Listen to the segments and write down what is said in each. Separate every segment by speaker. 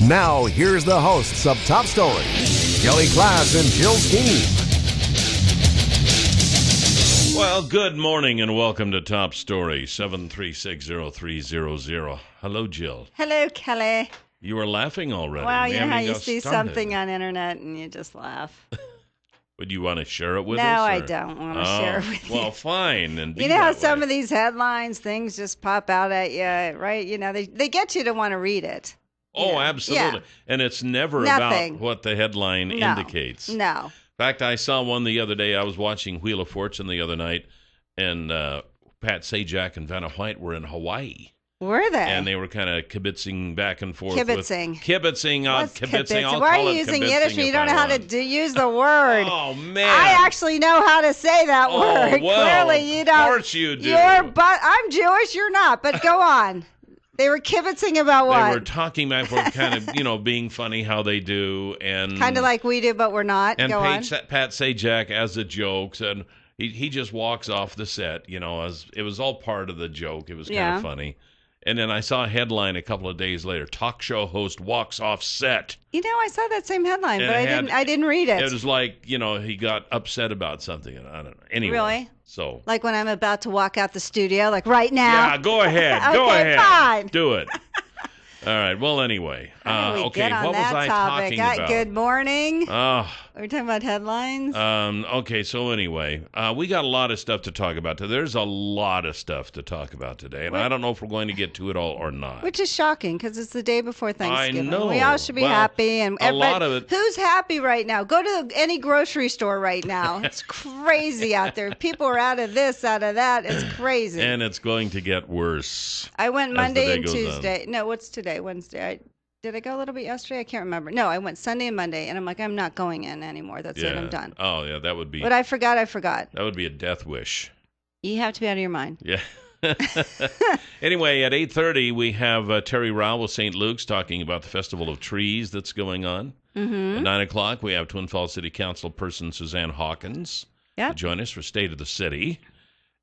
Speaker 1: Now, here's the hosts of Top Story, Kelly Klass and Jill Skeen.
Speaker 2: Well, good morning and welcome to Top Story, 7360300. Hello, Jill.
Speaker 3: Hello, Kelly.
Speaker 2: You were laughing already.
Speaker 3: Well, you know how you
Speaker 2: got
Speaker 3: see
Speaker 2: started.
Speaker 3: something on internet and you just laugh.
Speaker 2: Would you want to share it with us?
Speaker 3: No, I
Speaker 2: or-
Speaker 3: don't want to share it with you.
Speaker 2: Well, fine. And
Speaker 3: You know how some of these headlines, things just pop out at you, right? You know, they get you to want to read it.
Speaker 2: Oh, absolutely.
Speaker 3: Yeah.
Speaker 2: And it's never
Speaker 3: Nothing.
Speaker 2: about what the headline indicates.
Speaker 3: No.
Speaker 2: In fact, I saw one the other day. I was watching Wheel of Fortune the other night, and Pat Sajak and Vanna White were in Hawaii.
Speaker 3: Were they?
Speaker 2: And they were kind of kibitzing back and forth.
Speaker 3: Kibitzing.
Speaker 2: Kibitzing.
Speaker 3: What's
Speaker 2: Kibitzing. I'll
Speaker 3: Why
Speaker 2: call
Speaker 3: are
Speaker 2: it
Speaker 3: you using
Speaker 2: kibitzing
Speaker 3: Yiddish when you
Speaker 2: if
Speaker 3: don't
Speaker 2: I
Speaker 3: know how to
Speaker 2: want.
Speaker 3: use the word?
Speaker 2: Oh, man.
Speaker 3: I actually know how to say that word.
Speaker 2: well,
Speaker 3: Clearly, you don't.
Speaker 2: Of course you do.
Speaker 3: I'm Jewish, you're not, but go on. They were kibitzing about what?
Speaker 2: They were talking back and forth, kind of, being funny how they do. And
Speaker 3: kind of like we do, but we're not.
Speaker 2: And
Speaker 3: go on.
Speaker 2: Pat Sajak, as a joke, said he just walks off the set, as it was all part of the joke. It was kind of funny. And then I saw a headline a couple of days later: talk show host walks off set.
Speaker 3: You know, I saw that same headline,
Speaker 2: And
Speaker 3: but I didn't read it.
Speaker 2: It was like, he got upset about something. I don't know. Anyway.
Speaker 3: Really?
Speaker 2: So.
Speaker 3: Like when I'm about to walk out the studio, like right now.
Speaker 2: Yeah, go ahead. Go
Speaker 3: Okay,
Speaker 2: ahead.
Speaker 3: fine.
Speaker 2: Do it. All right. Well, anyway.
Speaker 3: How do we
Speaker 2: Okay.
Speaker 3: get on
Speaker 2: What
Speaker 3: that
Speaker 2: was I
Speaker 3: topic?
Speaker 2: talking about?
Speaker 3: Good morning.
Speaker 2: Oh.
Speaker 3: We're talking about headlines.
Speaker 2: Okay, so anyway, we got a lot of stuff to talk about today. There's a lot of stuff to talk about today, and I don't know if we're going to get to it all or not.
Speaker 3: Which is shocking because it's the day before Thanksgiving.
Speaker 2: I know.
Speaker 3: We all should be
Speaker 2: Well,
Speaker 3: happy. And
Speaker 2: a lot of it.
Speaker 3: Who's happy right now? Go to any grocery store right now. It's crazy out there. People are out of this, out of that. It's crazy.
Speaker 2: And it's going to get worse.
Speaker 3: I went
Speaker 2: as the
Speaker 3: Monday
Speaker 2: day
Speaker 3: and
Speaker 2: goes on.
Speaker 3: Tuesday. No, what's today? Wednesday. Did I go a little bit yesterday? I can't remember. No, I went Sunday and Monday, and I'm like, I'm not going in anymore. That's it. I'm done.
Speaker 2: Oh, yeah, that would be.
Speaker 3: But I forgot.
Speaker 2: That would be a death wish.
Speaker 3: You have to be out of your mind.
Speaker 2: Yeah. Anyway, at 8:30, we have Terry Rao with St. Luke's talking about the Festival of Trees that's going on.
Speaker 3: Mm-hmm.
Speaker 2: At 9 o'clock, we have Twin Falls City Council person Suzanne Hawkins to join us for State of the City.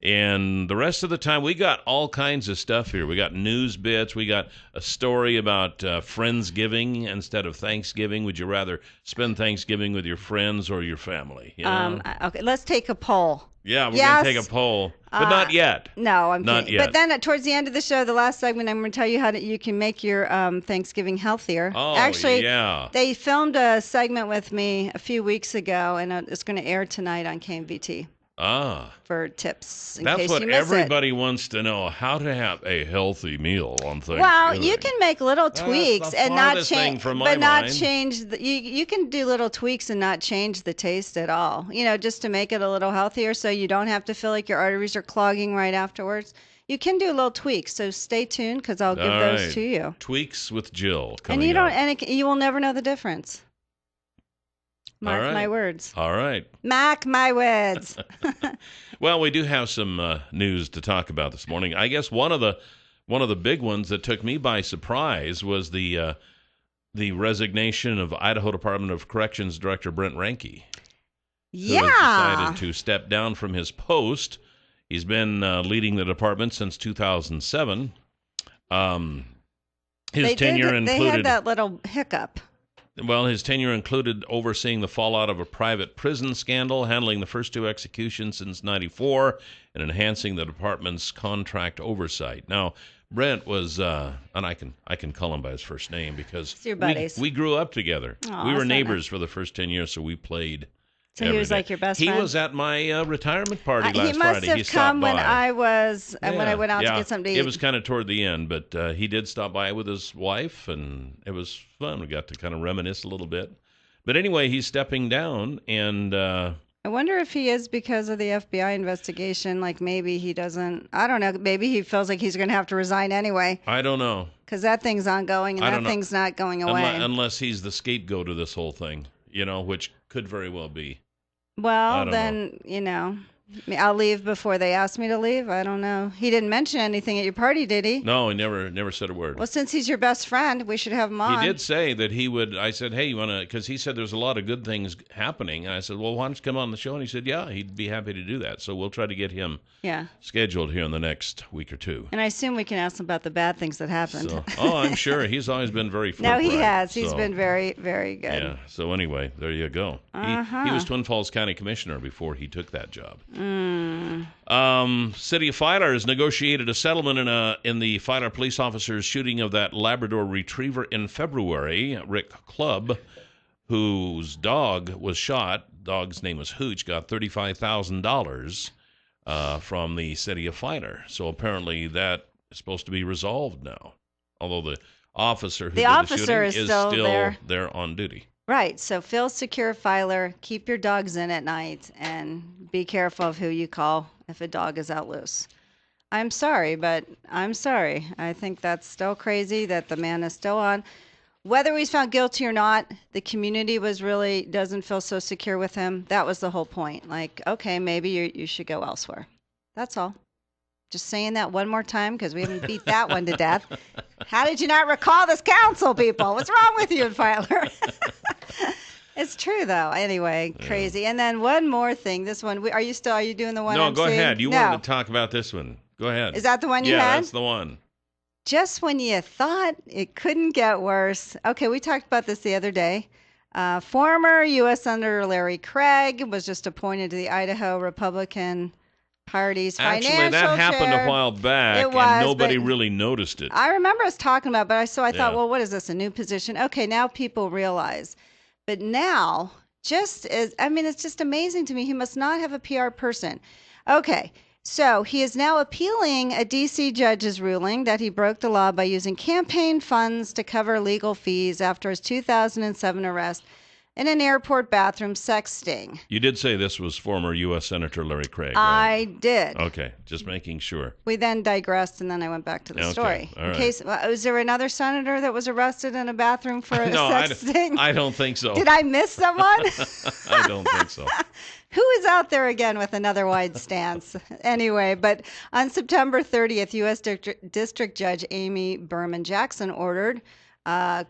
Speaker 2: And the rest of the time, we got all kinds of stuff here. We got news bits. We got a story about Friendsgiving instead of Thanksgiving. Would you rather spend Thanksgiving with your friends or your family?
Speaker 3: Okay, let's take a poll.
Speaker 2: Yeah, we're going to take a poll, but not yet.
Speaker 3: No, I'm
Speaker 2: Not
Speaker 3: kidding.
Speaker 2: yet.
Speaker 3: But then towards the end of the show, the last segment, I'm going to tell you how you can make your Thanksgiving healthier.
Speaker 2: Oh,
Speaker 3: Actually,
Speaker 2: yeah.
Speaker 3: they filmed a segment with me a few weeks ago, and it's going to air tonight on KMVT for tips in
Speaker 2: That's
Speaker 3: case
Speaker 2: what
Speaker 3: you miss
Speaker 2: everybody wants to know, how to have a healthy meal on Thanksgiving.
Speaker 3: Well, you can make little tweaks
Speaker 2: the
Speaker 3: and not
Speaker 2: farthest thing
Speaker 3: change,
Speaker 2: from my
Speaker 3: but not
Speaker 2: mind.
Speaker 3: change. You can do little tweaks and not change the taste at all. Just to make it a little healthier, so you don't have to feel like your arteries are clogging right afterwards. You can do little tweaks, so stay tuned because I'll give
Speaker 2: All
Speaker 3: those
Speaker 2: right.
Speaker 3: to you.
Speaker 2: Tweaks with Jill
Speaker 3: And
Speaker 2: coming
Speaker 3: you don't,
Speaker 2: up.
Speaker 3: you will never know the difference. Mark
Speaker 2: right.
Speaker 3: my words.
Speaker 2: All right.
Speaker 3: Mark my words.
Speaker 2: Well, we do have some news to talk about this morning. I guess one of the big ones that took me by surprise was the resignation of Idaho Department of Corrections Director Brent Reinke. Who has decided to step down from his post. He's been leading the department since 2007. His tenure included.
Speaker 3: They had that little hiccup.
Speaker 2: Well, his tenure included overseeing the fallout of a private prison scandal, handling the first two executions since '94, and enhancing the department's contract oversight. Now, Brent was, and I can call him by his first name because
Speaker 3: It's your buddies.
Speaker 2: we grew up together.
Speaker 3: Aw,
Speaker 2: We were
Speaker 3: that's so
Speaker 2: neighbors for the first 10 years, so we played.
Speaker 3: So he
Speaker 2: every
Speaker 3: was
Speaker 2: day.
Speaker 3: like your best
Speaker 2: He
Speaker 3: friend?
Speaker 2: was at my retirement party
Speaker 3: He
Speaker 2: last
Speaker 3: must
Speaker 2: Friday.
Speaker 3: have
Speaker 2: He stopped
Speaker 3: come when
Speaker 2: by.
Speaker 3: I went out to get something to eat.
Speaker 2: It was kind of toward the end, but he did stop by with his wife, and it was fun. We got to kind of reminisce a little bit. But anyway, he's stepping down, and
Speaker 3: I wonder if he is because of the FBI investigation. Like maybe he doesn't. I don't know. Maybe he feels like he's going to have to resign anyway
Speaker 2: I don't know.
Speaker 3: because that thing's ongoing
Speaker 2: I
Speaker 3: and
Speaker 2: don't
Speaker 3: that
Speaker 2: know.
Speaker 3: thing's not going away.
Speaker 2: Unless he's the scapegoat of this whole thing, which could very well be. I
Speaker 3: Well,
Speaker 2: don't
Speaker 3: then, I'll leave before they ask me to leave. I don't know. He didn't mention anything at your party, did he?
Speaker 2: No, he never said a word.
Speaker 3: Well, since he's your best friend, we should have him on.
Speaker 2: He did say that he would. I said, hey, you want to, because he said there's a lot of good things happening. And I said, well, why don't you come on the show? And he said, yeah, he'd be happy to do that. So we'll try to get him scheduled here in the next week or two.
Speaker 3: And I assume we can ask him about the bad things that happened.
Speaker 2: So, I'm sure. He's always been very forthright.
Speaker 3: No, he has. He's been very, very good.
Speaker 2: Yeah. So anyway, there you go. He was Twin Falls County Commissioner before he took that job. City of Filer has negotiated a settlement in the Filer police officer's shooting of that Labrador Retriever in February. Rick Clubb, whose dog was shot, dog's name was Hooch, got $35,000 from the City of Filer. So apparently that is supposed to be resolved now. Although the officer who did the shooting is still there on duty.
Speaker 3: Right. So feel secure, Filer. Keep your dogs in at night and be careful of who you call if a dog is out loose. I'm sorry, but I'm sorry. I think that's still crazy that the man is still on. Whether he's found guilty or not, the community doesn't feel so secure with him. That was the whole point. Like, okay, maybe you should go elsewhere. That's all. Just saying that one more time because we haven't beat that one to death. How did you not recall this council, people? What's wrong with you, Filer? It's true, though. Anyway, crazy. And then one more thing. This one, are you doing the one?
Speaker 2: No, go ahead. You wanted to talk about this one. Go ahead.
Speaker 3: Is that the one you had?
Speaker 2: Yeah, that's the one.
Speaker 3: Just when you thought it couldn't get worse. Okay, we talked about this the other day. Former U.S. Senator Larry Craig was just appointed to the Idaho Republican Party's financial chair.
Speaker 2: Actually, that happened a while back, and nobody really noticed it.
Speaker 3: I remember us talking about it, but I thought, well, what is this, a new position? Okay, now people realize. But now, it's just amazing to me. He must not have a PR person. Okay, so he is now appealing a D.C. judge's ruling that he broke the law by using campaign funds to cover legal fees after his 2007 arrest in an airport bathroom sexting.
Speaker 2: You did say this was former U.S. Senator Larry Craig, right?
Speaker 3: I did.
Speaker 2: Okay, just making sure.
Speaker 3: We then digressed, and then I went back to the story.
Speaker 2: All right.
Speaker 3: Was there another senator that was arrested in a bathroom for a sexting?
Speaker 2: I don't think so.
Speaker 3: Did I miss someone?
Speaker 2: I don't think so.
Speaker 3: Who is out there again with another wide stance? Anyway, but on September 30th, U.S. District Judge Amy Berman Jackson ordered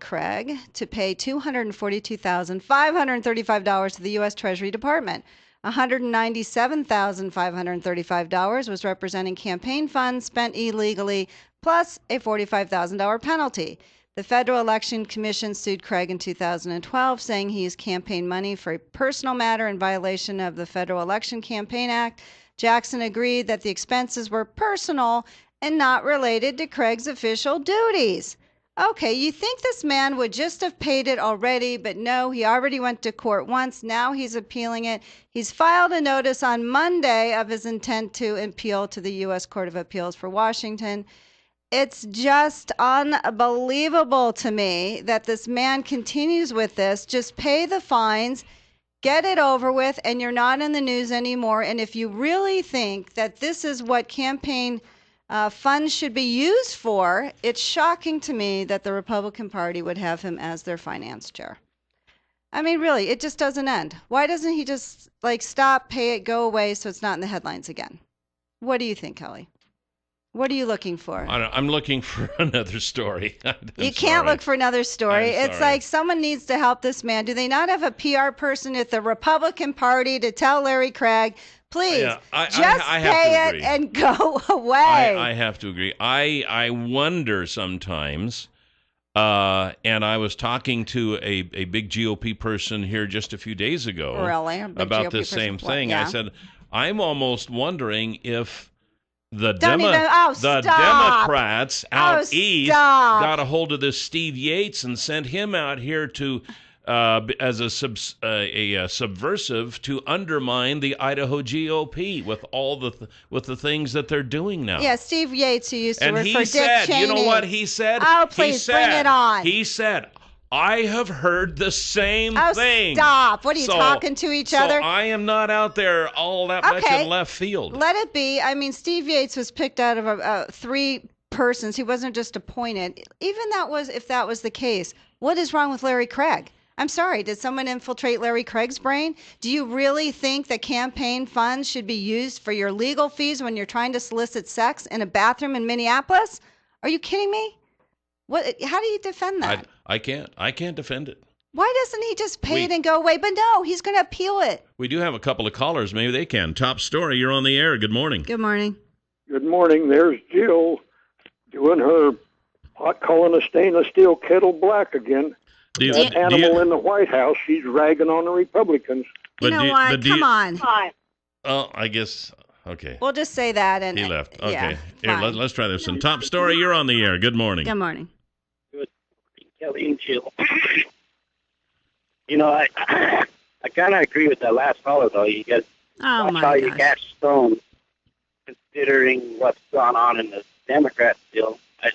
Speaker 3: Craig to pay $242,535 to the U.S. Treasury Department. $197,535 was representing campaign funds spent illegally, plus a $45,000 penalty. The Federal Election Commission sued Craig in 2012, saying he used campaign money for a personal matter in violation of the Federal Election Campaign Act. Jackson agreed that the expenses were personal and not related to Craig's official duties. Okay, you think this man would just have paid it already, but no, he already went to court once. Now he's appealing it. He's filed a notice on Monday of his intent to appeal to the U.S. Court of Appeals for Washington. It's just unbelievable to me that this man continues with this. Just pay the fines, get it over with, and you're not in the news anymore. And if you really think that this is what campaign funds should be used for, it's shocking to me that the Republican Party would have him as their finance chair. I mean, really, it just doesn't end. Why doesn't he just stop, pay it, go away so it's not in the headlines again? What do you think, Kelly? What are you looking for?
Speaker 2: I'm looking for another story.
Speaker 3: You can't look for another story. It's like someone needs to help this man. Do they not have a PR person at the Republican Party to tell Larry Craig, please, I pay it and go away?
Speaker 2: I have to agree. I wonder sometimes, and I was talking to a big GOP person here just a few days ago about this same thing. I said, I'm almost wondering if the Democrats out east got a hold of this Steve Yates and sent him out here to as a subversive to undermine the Idaho GOP with all the things that they're doing now.
Speaker 3: Yeah, Steve Yates, who used to
Speaker 2: and
Speaker 3: work
Speaker 2: he
Speaker 3: for
Speaker 2: said,
Speaker 3: Dick Cheney.
Speaker 2: You know what he said?
Speaker 3: Oh, please, bring it on.
Speaker 2: He said, I have heard the same thing.
Speaker 3: Stop. What are you talking to each other?
Speaker 2: So I am not out there all that much in left field.
Speaker 3: Let it be. I mean, Steve Yates was picked out of 3 persons. He wasn't just appointed. Even if that was the case, what is wrong with Larry Craig? I'm sorry, did someone infiltrate Larry Craig's brain? Do you really think that campaign funds should be used for your legal fees when you're trying to solicit sex in a bathroom in Minneapolis? Are you kidding me? What? How do you defend that?
Speaker 2: I can't defend it.
Speaker 3: Why doesn't he just pay it and go away? But no, he's going to appeal it.
Speaker 2: We do have a couple of callers. Maybe they can. Top story. You're on the air. Good morning.
Speaker 3: Good morning.
Speaker 4: Good morning. There's Jill doing her hot calling a stainless steel kettle black again. That animal in the White House, she's ragging on the Republicans.
Speaker 3: You know what? Come on.
Speaker 2: Oh, I guess. Okay.
Speaker 3: We'll just say that. And
Speaker 2: he left. Okay.
Speaker 3: Yeah,
Speaker 2: Here, let's try this one. Top story. You're on the air. Good morning.
Speaker 3: Good morning.
Speaker 5: Good morning, Kelly and Jill. You know, I kind of agree with that last caller, though. You got
Speaker 3: Oh,
Speaker 5: watch how you
Speaker 3: gosh.
Speaker 5: catch Stone, considering what's gone on in the Democrats still. I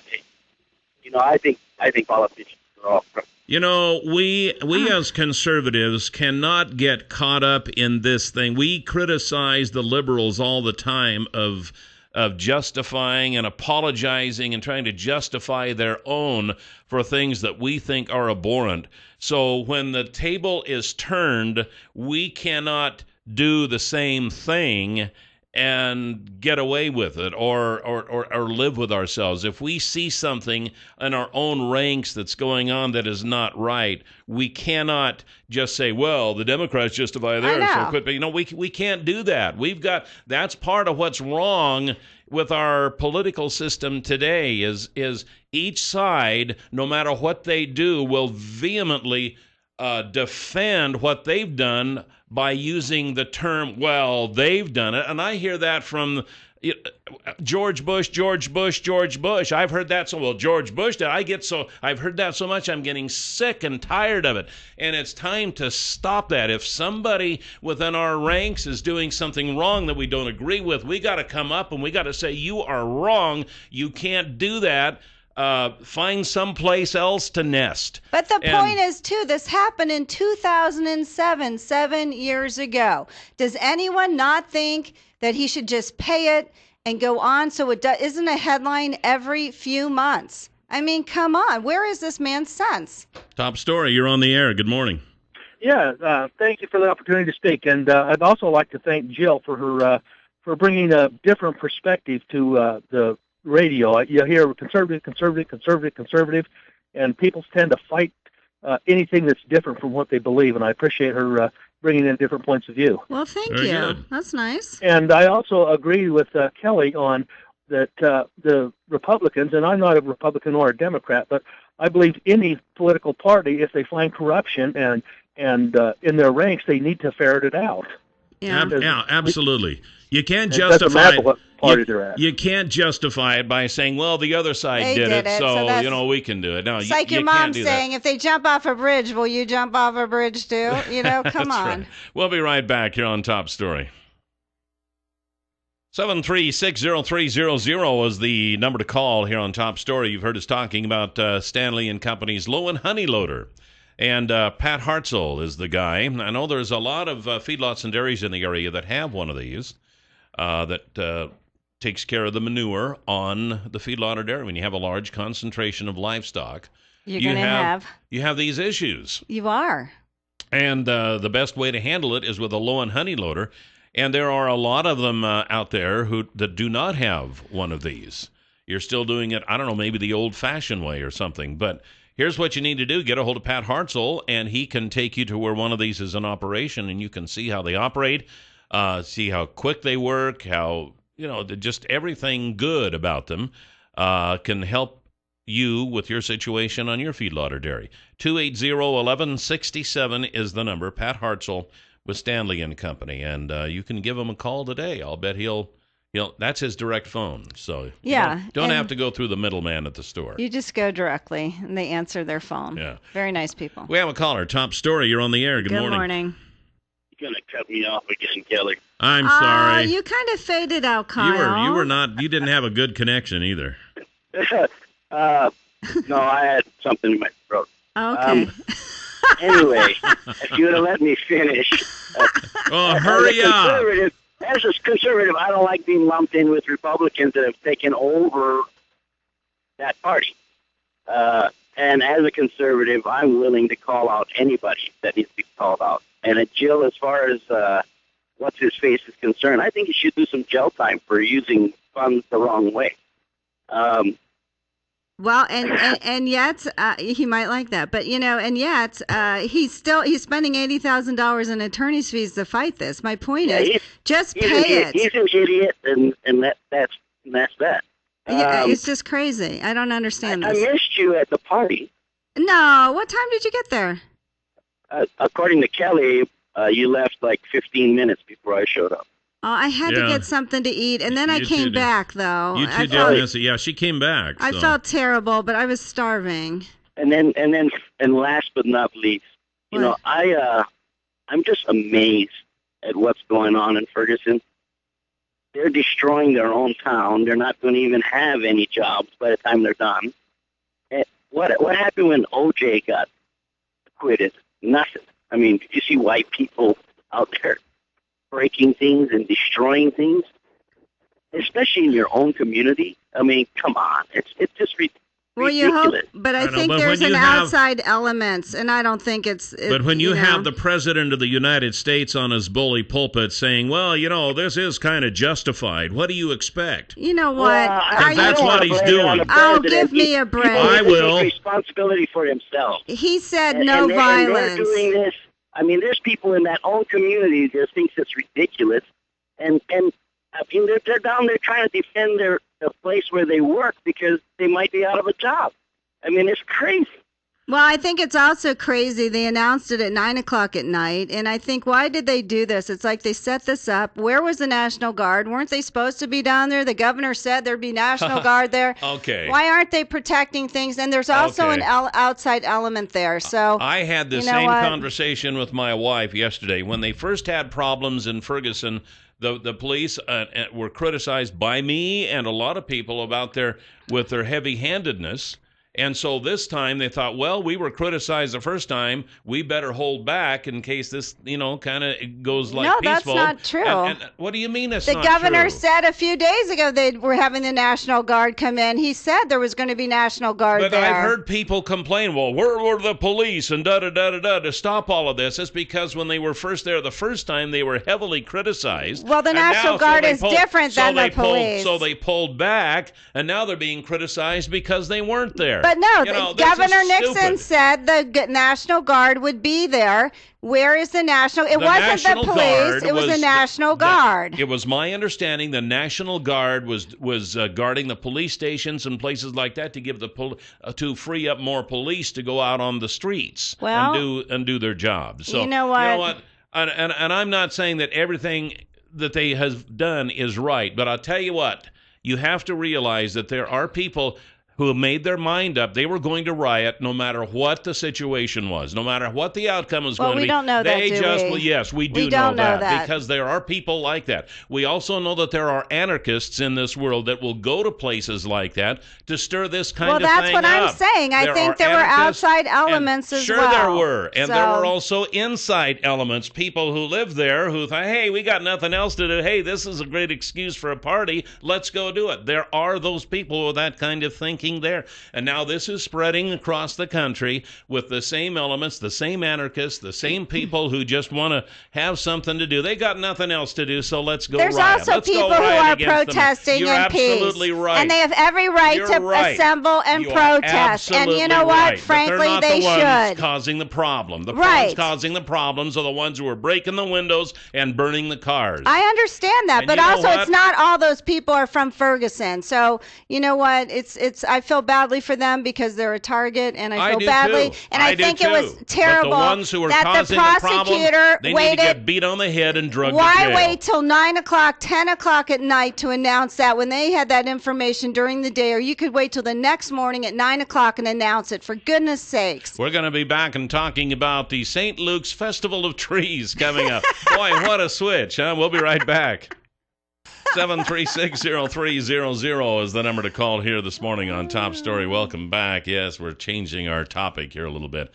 Speaker 5: think politicians are all crooked.
Speaker 2: You know, we as conservatives cannot get caught up in this thing. We criticize the liberals all the time of justifying and apologizing and trying to justify their own for things that we think are abhorrent. So when the table is turned, we cannot do the same thing and get away with it or live with ourselves. If we see something in our own ranks that's going on that is not right, we cannot just say, well, the Democrats justify theirs, so quit. But, we can't do that. That's part of what's wrong with our political system today is each side, no matter what they do, will vehemently defend what they've done by using the term, well, they've done it. And I hear that from George Bush. I've heard that so well. George Bush did. I've heard that so much I'm getting sick and tired of it. And it's time to stop that. If somebody within our ranks is doing something wrong that we don't agree with, we got to come up and we got to say, you are wrong. You can't do that. Find someplace else to nest.
Speaker 3: But the point is, too, this happened in 2007, 7 years ago. Does anyone not think that he should just pay it and go on so it isn't a headline every few months? I mean, come on. Where is this man's sense?
Speaker 2: Top story. You're on the air. Good morning.
Speaker 6: Yeah, thank you for the opportunity to speak. And I'd also like to thank Jill for her for bringing a different perspective to the radio. You hear conservative, and people tend to fight anything that's different from what they believe, and I appreciate her bringing in different points of view.
Speaker 3: Well, thank
Speaker 2: Very
Speaker 3: you.
Speaker 2: good.
Speaker 3: That's nice.
Speaker 6: And I also agree with Kelly on that the Republicans, and I'm not a Republican or a Democrat, but I believe any political party, if they find corruption and in their ranks, they need to ferret it out.
Speaker 3: Yeah.
Speaker 2: Yeah, absolutely. You can't
Speaker 6: It doesn't
Speaker 2: justify
Speaker 6: matter what party they're at.
Speaker 2: You can't justify it by saying, well, the other side
Speaker 3: They
Speaker 2: did
Speaker 3: did
Speaker 2: it,
Speaker 3: it,
Speaker 2: so
Speaker 3: so that's-
Speaker 2: we can do it. No,
Speaker 3: It's
Speaker 2: you,
Speaker 3: like your
Speaker 2: you
Speaker 3: mom
Speaker 2: can't do
Speaker 3: saying, if they jump off a bridge, will you jump off a bridge too? You know,
Speaker 2: that.
Speaker 3: come
Speaker 2: That's
Speaker 3: on.
Speaker 2: right. We'll be right back here on Top Story. 7360300 was the number to call here on Top Story. You've heard us talking about Stanley and Company's Low and Honey Loader. And Pat Hartzell is the guy. I know there's a lot of feedlots and dairies in the area that have one of these that takes care of the manure on the feedlot or dairy. When you have a large concentration of livestock,
Speaker 3: You're going to have.
Speaker 2: you have these issues.
Speaker 3: You are.
Speaker 2: And the best way to handle it is with a low and honey loader. And there are a lot of them out there that do not have one of these. You're still doing it, I don't know, maybe the old-fashioned way or something. But here's what you need to do. Get a hold of Pat Hartzell, and he can take you to where one of these is in operation, and you can see how they operate, see how quick they work, how, just everything good about them can help you with your situation on your feedlot or dairy. 280-1167 is the number. Pat Hartzell with Stanley and Company, and you can give him a call today. I'll bet he'll that's his direct phone, so
Speaker 3: Yeah,
Speaker 2: you don't
Speaker 3: and
Speaker 2: have to go through the middleman at the store.
Speaker 3: You just go directly, and they answer their phone.
Speaker 2: Yeah.
Speaker 3: Very nice people.
Speaker 2: We have a caller. Top Story. You're on the air. Good morning.
Speaker 5: You're going to cut me off again, Kelly.
Speaker 2: I'm sorry.
Speaker 3: You kind of faded out, Kyle.
Speaker 2: You were not. You didn't have a good connection either.
Speaker 5: No, I had something in my throat.
Speaker 3: Okay.
Speaker 5: Anyway, if you would have let me finish.
Speaker 2: Oh, hurry up.
Speaker 5: As a conservative, I don't like being lumped in with Republicans that have taken over that party. And as a conservative, I'm willing to call out anybody that needs to be called out. And Jill, as far as what's his face is concerned, I think he should do some jail time for using funds the wrong way.
Speaker 3: Well, and yet he might like that, but and yet he's spending $80,000 in attorney's fees to fight this. My point is, just pay it.
Speaker 5: He's an idiot, and that's that.
Speaker 3: Yeah, it's just crazy. I don't understand this.
Speaker 5: I missed you at the party.
Speaker 3: No, what time did you get there?
Speaker 5: According to Kelly, you left like 15 minutes before I showed up.
Speaker 3: Oh, I had to get something to eat, and then I came back, though.
Speaker 2: You two did, Nancy. Yeah, she came back.
Speaker 3: I felt terrible, but I was starving.
Speaker 5: And last but not least, I'm just amazed at what's going on in Ferguson. They're destroying their own town. They're not going to even have any jobs by the time they're done. And what happened when OJ got acquitted? Nothing. I mean, did you see white people out there breaking things and destroying things, especially in your own community? I mean, come on, it's just ridiculous.
Speaker 3: Well, you hope, but I think there's an outside elements, and I don't think it's.
Speaker 2: But when you have the president of the United States on his bully pulpit saying, "Well, this is kind of justified," what do you expect?
Speaker 3: You know what?
Speaker 2: That's what he's doing.
Speaker 3: Oh, give me a break.
Speaker 2: I will.
Speaker 5: Take responsibility for himself.
Speaker 3: He said no violence.
Speaker 5: And they're doing this. I mean, there's people in that own community that thinks it's ridiculous, and I mean, they're down there trying to defend the place where they work because they might be out of a job. I mean, it's crazy.
Speaker 3: Well, I think it's also crazy. They announced it at 9:00 at night, and I think, why did they do this? It's like they set this up. Where was the National Guard? Weren't they supposed to be down there? The governor said there'd be National Guard there.
Speaker 2: Okay.
Speaker 3: Why aren't they protecting things? And there's also an outside element there. So
Speaker 2: I had the same conversation with my wife yesterday. When they first had problems in Ferguson, the police were criticized by me and a lot of people about their heavy-handedness. And so this time they thought, well, we were criticized the first time. We better hold back in case this, kind of goes like peaceful.
Speaker 3: No, that's not true.
Speaker 2: And what do you mean it's not true?
Speaker 3: The governor said a few days ago they were having the National Guard come in. He said there was going to be National Guard there.
Speaker 2: But I've heard people complain, well, where were the police and da-da-da-da-da to stop all of this? It's because when they were first there the first time, they were heavily criticized.
Speaker 3: Well, the National Guard is different than the police.
Speaker 2: So they pulled back, and now they're being criticized because they weren't there.
Speaker 3: But no, Governor Nixon said the National Guard would be there. Where is the National? It wasn't the police. It was the National Guard.
Speaker 2: It was my understanding the National Guard was guarding the police stations and places like that to give to free up more police to go out on the streets and do their jobs. So
Speaker 3: you know what?
Speaker 2: And I'm not saying that everything that they have done is right, but I'll tell you what. You have to realize that there are people who made their mind up. They were going to riot no matter what the situation was, no matter what the outcome was going to be.
Speaker 3: We don't know that, do we?
Speaker 2: Yes, we do know that because there are people like that. We also know that there are anarchists in this world that will go to places like that to stir this kind of thing up.
Speaker 3: Well, that's what I'm saying. I think there were outside elements as well.
Speaker 2: Sure there were. And there were also inside elements, people who lived there who thought, hey, we got nothing else to do. Hey, this is a great excuse for a party. Let's go do it. There are those people with that kind of thinking there. And now this is spreading across the country with the same elements, the same anarchists, the same people who just want to have something to do. They got nothing else to do, so let's go riot.
Speaker 3: There's also people who are protesting in peace.
Speaker 2: You're absolutely right.
Speaker 3: And they have every right to assemble and protest. And you know what?
Speaker 2: Right.
Speaker 3: Frankly, they should.
Speaker 2: They're not the ones causing the problem. The ones causing the problems are the ones who are breaking the windows and burning the cars.
Speaker 3: I understand that, but also it's not all those people are from Ferguson. So, you know what? I feel badly for them because they're a target, and I feel badly.
Speaker 2: Too.
Speaker 3: And I think it was terrible
Speaker 2: but the ones who are
Speaker 3: that
Speaker 2: causing
Speaker 3: the prosecutor
Speaker 2: they
Speaker 3: waited.
Speaker 2: Need to get beat on the head and drugged to jail.
Speaker 3: Why wait till 9:00, 10:00 at night to announce that when they had that information during the day, or you could wait till the next morning at 9:00 and announce it? For goodness sakes!
Speaker 2: We're going to be back and talking about the St. Luke's Festival of Trees coming up. Boy, what a switch, huh? We'll be right back. 736-0300 is the number to call here this morning on Top Story. Welcome back. Yes, we're changing our topic here a little bit.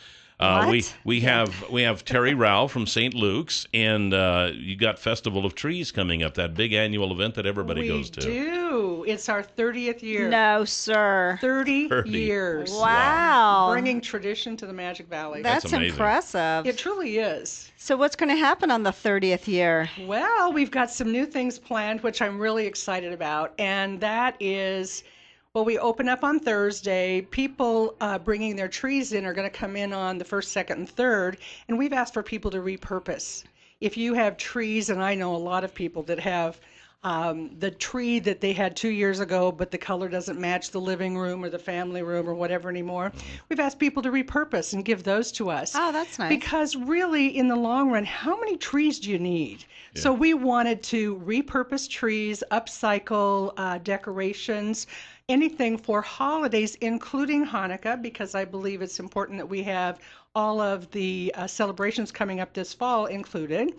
Speaker 2: We have Terry Rao from St. Luke's, and you got Festival of Trees coming up, that big annual event that everybody goes to.
Speaker 7: We do. It's our 30th year.
Speaker 3: No, sir.
Speaker 7: 30
Speaker 2: 30.
Speaker 7: years.
Speaker 3: Wow.
Speaker 7: Bringing tradition to the Magic Valley.
Speaker 3: That's
Speaker 2: amazing.
Speaker 3: impressive.
Speaker 7: It truly is.
Speaker 3: So what's going to happen on the 30th year?
Speaker 7: Well, we've got some new things planned, which I'm really excited about. And that is, well, we open up on Thursday. People bringing their trees in are going to come in on the 1st, 2nd, and 3rd. And we've asked for people to repurpose. If you have trees, and I know a lot of people that have the tree that they had 2 years ago, but the color doesn't match the living room or the family room or whatever anymore, we've asked people to repurpose and give those to us.
Speaker 3: Oh, that's nice.
Speaker 7: Because really, in the long run, how many trees do you need? Yeah. So we wanted to repurpose trees, upcycle decorations, anything for holidays, including Hanukkah, because I believe it's important that we have all of the celebrations coming up this fall included.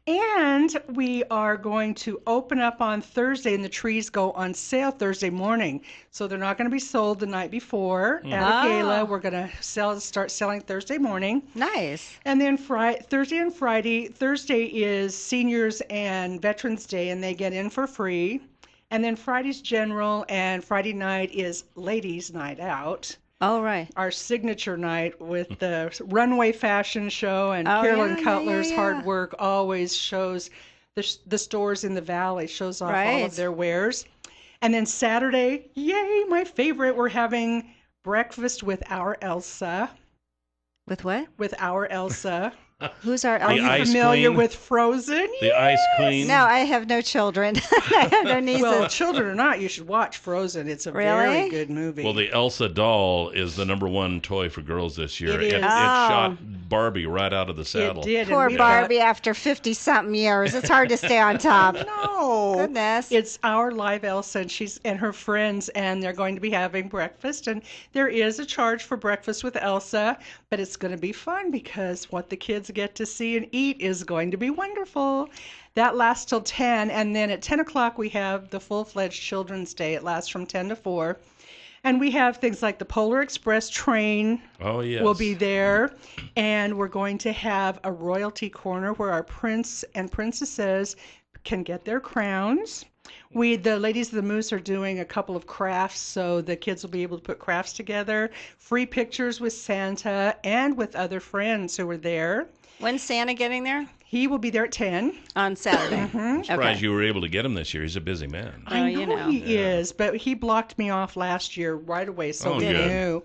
Speaker 7: And we are going to open up on Thursday, and the trees go on sale Thursday morning. So they're not going to be sold the night before at a gala. We're going to start selling Thursday morning.
Speaker 3: Nice.
Speaker 7: And then Thursday and Friday. Thursday is Seniors and Veterans Day, and they get in for free. And then Friday's general, and Friday night is Ladies' Night Out.
Speaker 3: Oh, right.
Speaker 7: Our signature night with the runway fashion show, and Carolyn Cutler's hard work always shows the stores in the valley, shows off all of their wares. And then Saturday, yay, my favorite, we're having breakfast with our Elsa.
Speaker 3: With what?
Speaker 7: With our Elsa.
Speaker 3: Who's our
Speaker 7: Are you familiar with Frozen?
Speaker 2: The Ice Queen?
Speaker 3: No, I have no children. I have no nieces.
Speaker 7: Well, children or not, you should watch Frozen. It's a very good movie.
Speaker 2: Well, the Elsa doll is the #1 toy for girls this year.
Speaker 7: It is.
Speaker 2: It shot Barbie right out of the saddle.
Speaker 7: It did.
Speaker 3: Poor Barbie after 50-something years. It's hard to stay on top.
Speaker 7: No.
Speaker 3: Goodness.
Speaker 7: It's our live Elsa, and she's and her friends, and they're going to be having breakfast. And there is a charge for breakfast with Elsa, but it's going to be fun because what the kids get to see and eat is going to be wonderful. That lasts till 10, and then at 10 o'clock we have the full-fledged Children's Day. It lasts from 10 to 4. And we have things like the Polar Express train will be there. And we're going to have a royalty corner where our prince and princesses can get their crowns. The Ladies of the Moose are doing a couple of crafts, so the kids will be able to put crafts together. Free pictures with Santa and with other friends who are there.
Speaker 3: When's Santa getting there?
Speaker 7: He will be there at 10.
Speaker 3: On Saturday.
Speaker 2: I'm surprised you were able to get him this year. He's a busy man.
Speaker 7: I know he is, but he blocked me off last year right away, so he knew.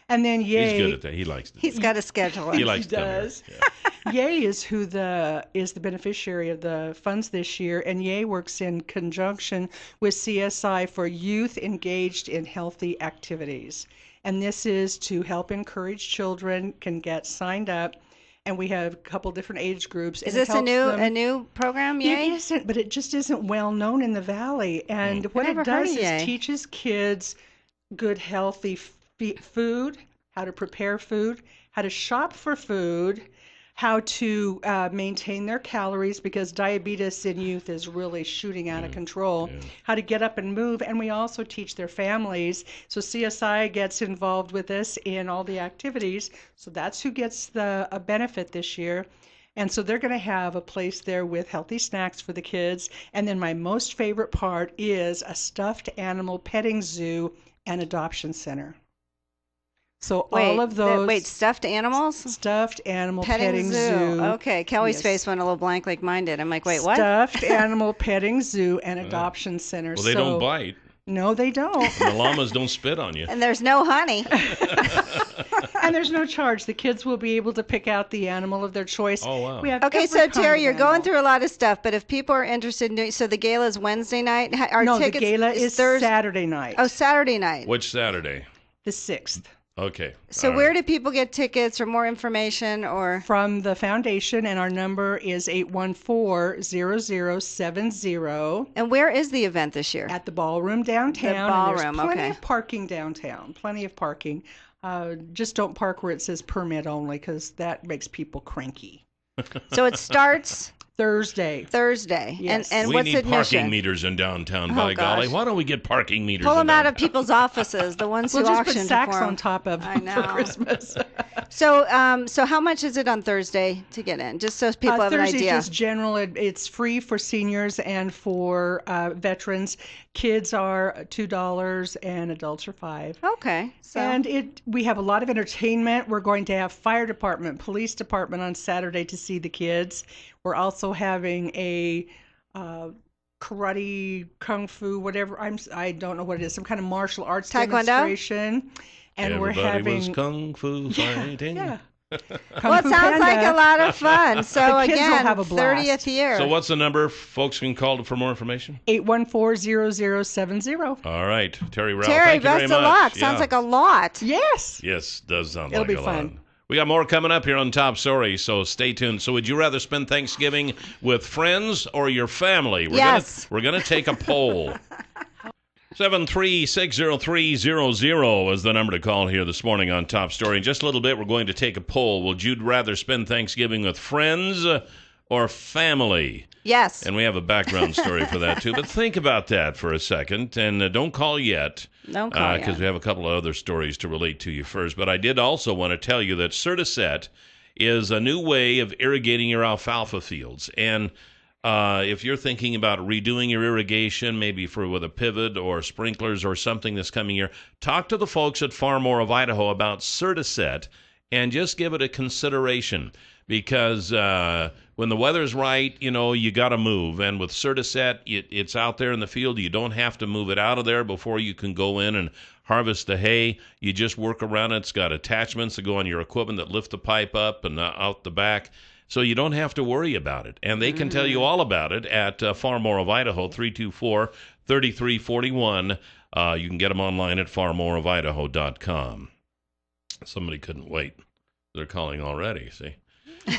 Speaker 7: And then Ye.
Speaker 2: He's good at that. He likes to.
Speaker 3: He's got a schedule.
Speaker 2: He likes to.
Speaker 7: Does. Ye is who is the beneficiary of the funds this year, and Ye works in conjunction with CSI for youth engaged in healthy activities. And this is to help encourage children can get signed up. And we have a couple different age groups.
Speaker 3: Is this a new program, Ye?
Speaker 7: It isn't, but it just isn't well known in the valley. And what it does is teaches kids good, healthy food, how to prepare food, how to shop for food, how to maintain their calories, because diabetes in youth is really shooting out of control, how to get up and move, and we also teach their families. So CSI gets involved with us in all the activities, so that's who gets a benefit this year. And so they're going to have a place there with healthy snacks for the kids. And then my most favorite part is a stuffed animal petting zoo and adoption center. So all of those...
Speaker 3: stuffed animals?
Speaker 7: Stuffed animal petting zoo.
Speaker 3: Okay, Kelly's face went a little blank like mine did. I'm like, wait, what?
Speaker 7: Stuffed animal petting zoo and adoption center.
Speaker 2: Well, they don't bite.
Speaker 7: No, they don't.
Speaker 2: And the llamas don't spit on you.
Speaker 3: And there's no honey.
Speaker 7: And there's no charge. The kids will be able to pick out the animal of their choice.
Speaker 2: Oh, wow.
Speaker 3: Okay, so Terry, you're going through a lot of stuff, but if people are interested in doing, so the gala is Wednesday night?
Speaker 7: The gala is Saturday night.
Speaker 3: Oh, Saturday night.
Speaker 2: Which Saturday?
Speaker 7: The 6th.
Speaker 2: Okay.
Speaker 3: So where do people get tickets or more information or?
Speaker 7: From the foundation, and our number is 814-0070.
Speaker 3: And where is the event this year?
Speaker 7: At the ballroom downtown.
Speaker 3: The ballroom,
Speaker 7: and there's plenty of parking downtown. Plenty of parking. Just don't park where it says permit only, because that makes people cranky.
Speaker 3: So it starts
Speaker 7: Thursday.
Speaker 3: And
Speaker 7: Yes.
Speaker 2: We
Speaker 3: what's
Speaker 2: need
Speaker 3: admission?
Speaker 2: parking meters in downtown,
Speaker 3: Oh,
Speaker 2: by golly.
Speaker 3: gosh.
Speaker 2: Why don't we get parking meters
Speaker 3: Pull
Speaker 2: in
Speaker 3: them out
Speaker 2: downtown?
Speaker 3: of people's offices, the ones
Speaker 7: We'll
Speaker 3: who
Speaker 7: just put
Speaker 3: auctioned
Speaker 7: sacks
Speaker 3: for 'em.
Speaker 7: on top of
Speaker 3: I
Speaker 7: them
Speaker 3: know.
Speaker 7: for Christmas.
Speaker 3: So how much is it on Thursday to get in? Just so people have an
Speaker 7: Thursday's
Speaker 3: idea.
Speaker 7: just general. It's free for seniors and for veterans. Kids are $2 and adults are $5.
Speaker 3: Okay. So
Speaker 7: And we have a lot of entertainment. We're going to have fire department, police department on Saturday to see the kids. We're also having a karate, kung fu, whatever. I don't know what it is. Some kind of martial arts
Speaker 3: Taekwondo?
Speaker 7: demonstration. And
Speaker 2: Everybody
Speaker 7: we're having
Speaker 2: was kung fu fighting.
Speaker 7: yeah.
Speaker 3: well, it sounds like a lot of fun. So
Speaker 7: The kids will
Speaker 3: again,
Speaker 7: have a blast.
Speaker 3: 30th year.
Speaker 2: So what's the number folks can call for more information?
Speaker 7: 814-0070.
Speaker 2: All right. Terry Rao,
Speaker 3: Terry,
Speaker 2: thank you very
Speaker 3: best
Speaker 2: much.
Speaker 3: of luck.
Speaker 2: Yeah.
Speaker 3: Sounds like a lot.
Speaker 7: Yes.
Speaker 2: Yes, does sound
Speaker 7: It'll
Speaker 2: like
Speaker 7: be
Speaker 2: a lot.
Speaker 7: fun.
Speaker 2: We got more coming up here on Top Story, so stay tuned. So would you rather spend Thanksgiving with friends or your family?
Speaker 3: Yes.
Speaker 2: We're gonna take a poll. 7360300 is the number to call here this morning on Top Story. In just a little bit, we're going to take a poll. Would you rather spend Thanksgiving with friends or family?
Speaker 3: Yes.
Speaker 2: And we have a background story for that, too. But think about that for a second, and don't call yet.
Speaker 3: Don't call
Speaker 2: Because
Speaker 3: yet.
Speaker 2: we have a couple of other stories to relate to you first. But I did also want to tell you that Certiset is a new way of irrigating your alfalfa fields. And if you're thinking about redoing your irrigation, maybe with a pivot or sprinklers or something this coming year, talk to the folks at Far More of Idaho about Certiset and just give it a consideration. Because when the weather's right, you got to move. And with Certiset, it's out there in the field. You don't have to move it out of there before you can go in and harvest the hay. You just work around it. It's got attachments that go on your equipment that lift the pipe up and out the back. So you don't have to worry about it. And they can tell you all about it at Far More of Idaho, 324-3341. You can get them online at farmoreofidaho.com. Somebody couldn't wait. They're calling already, see?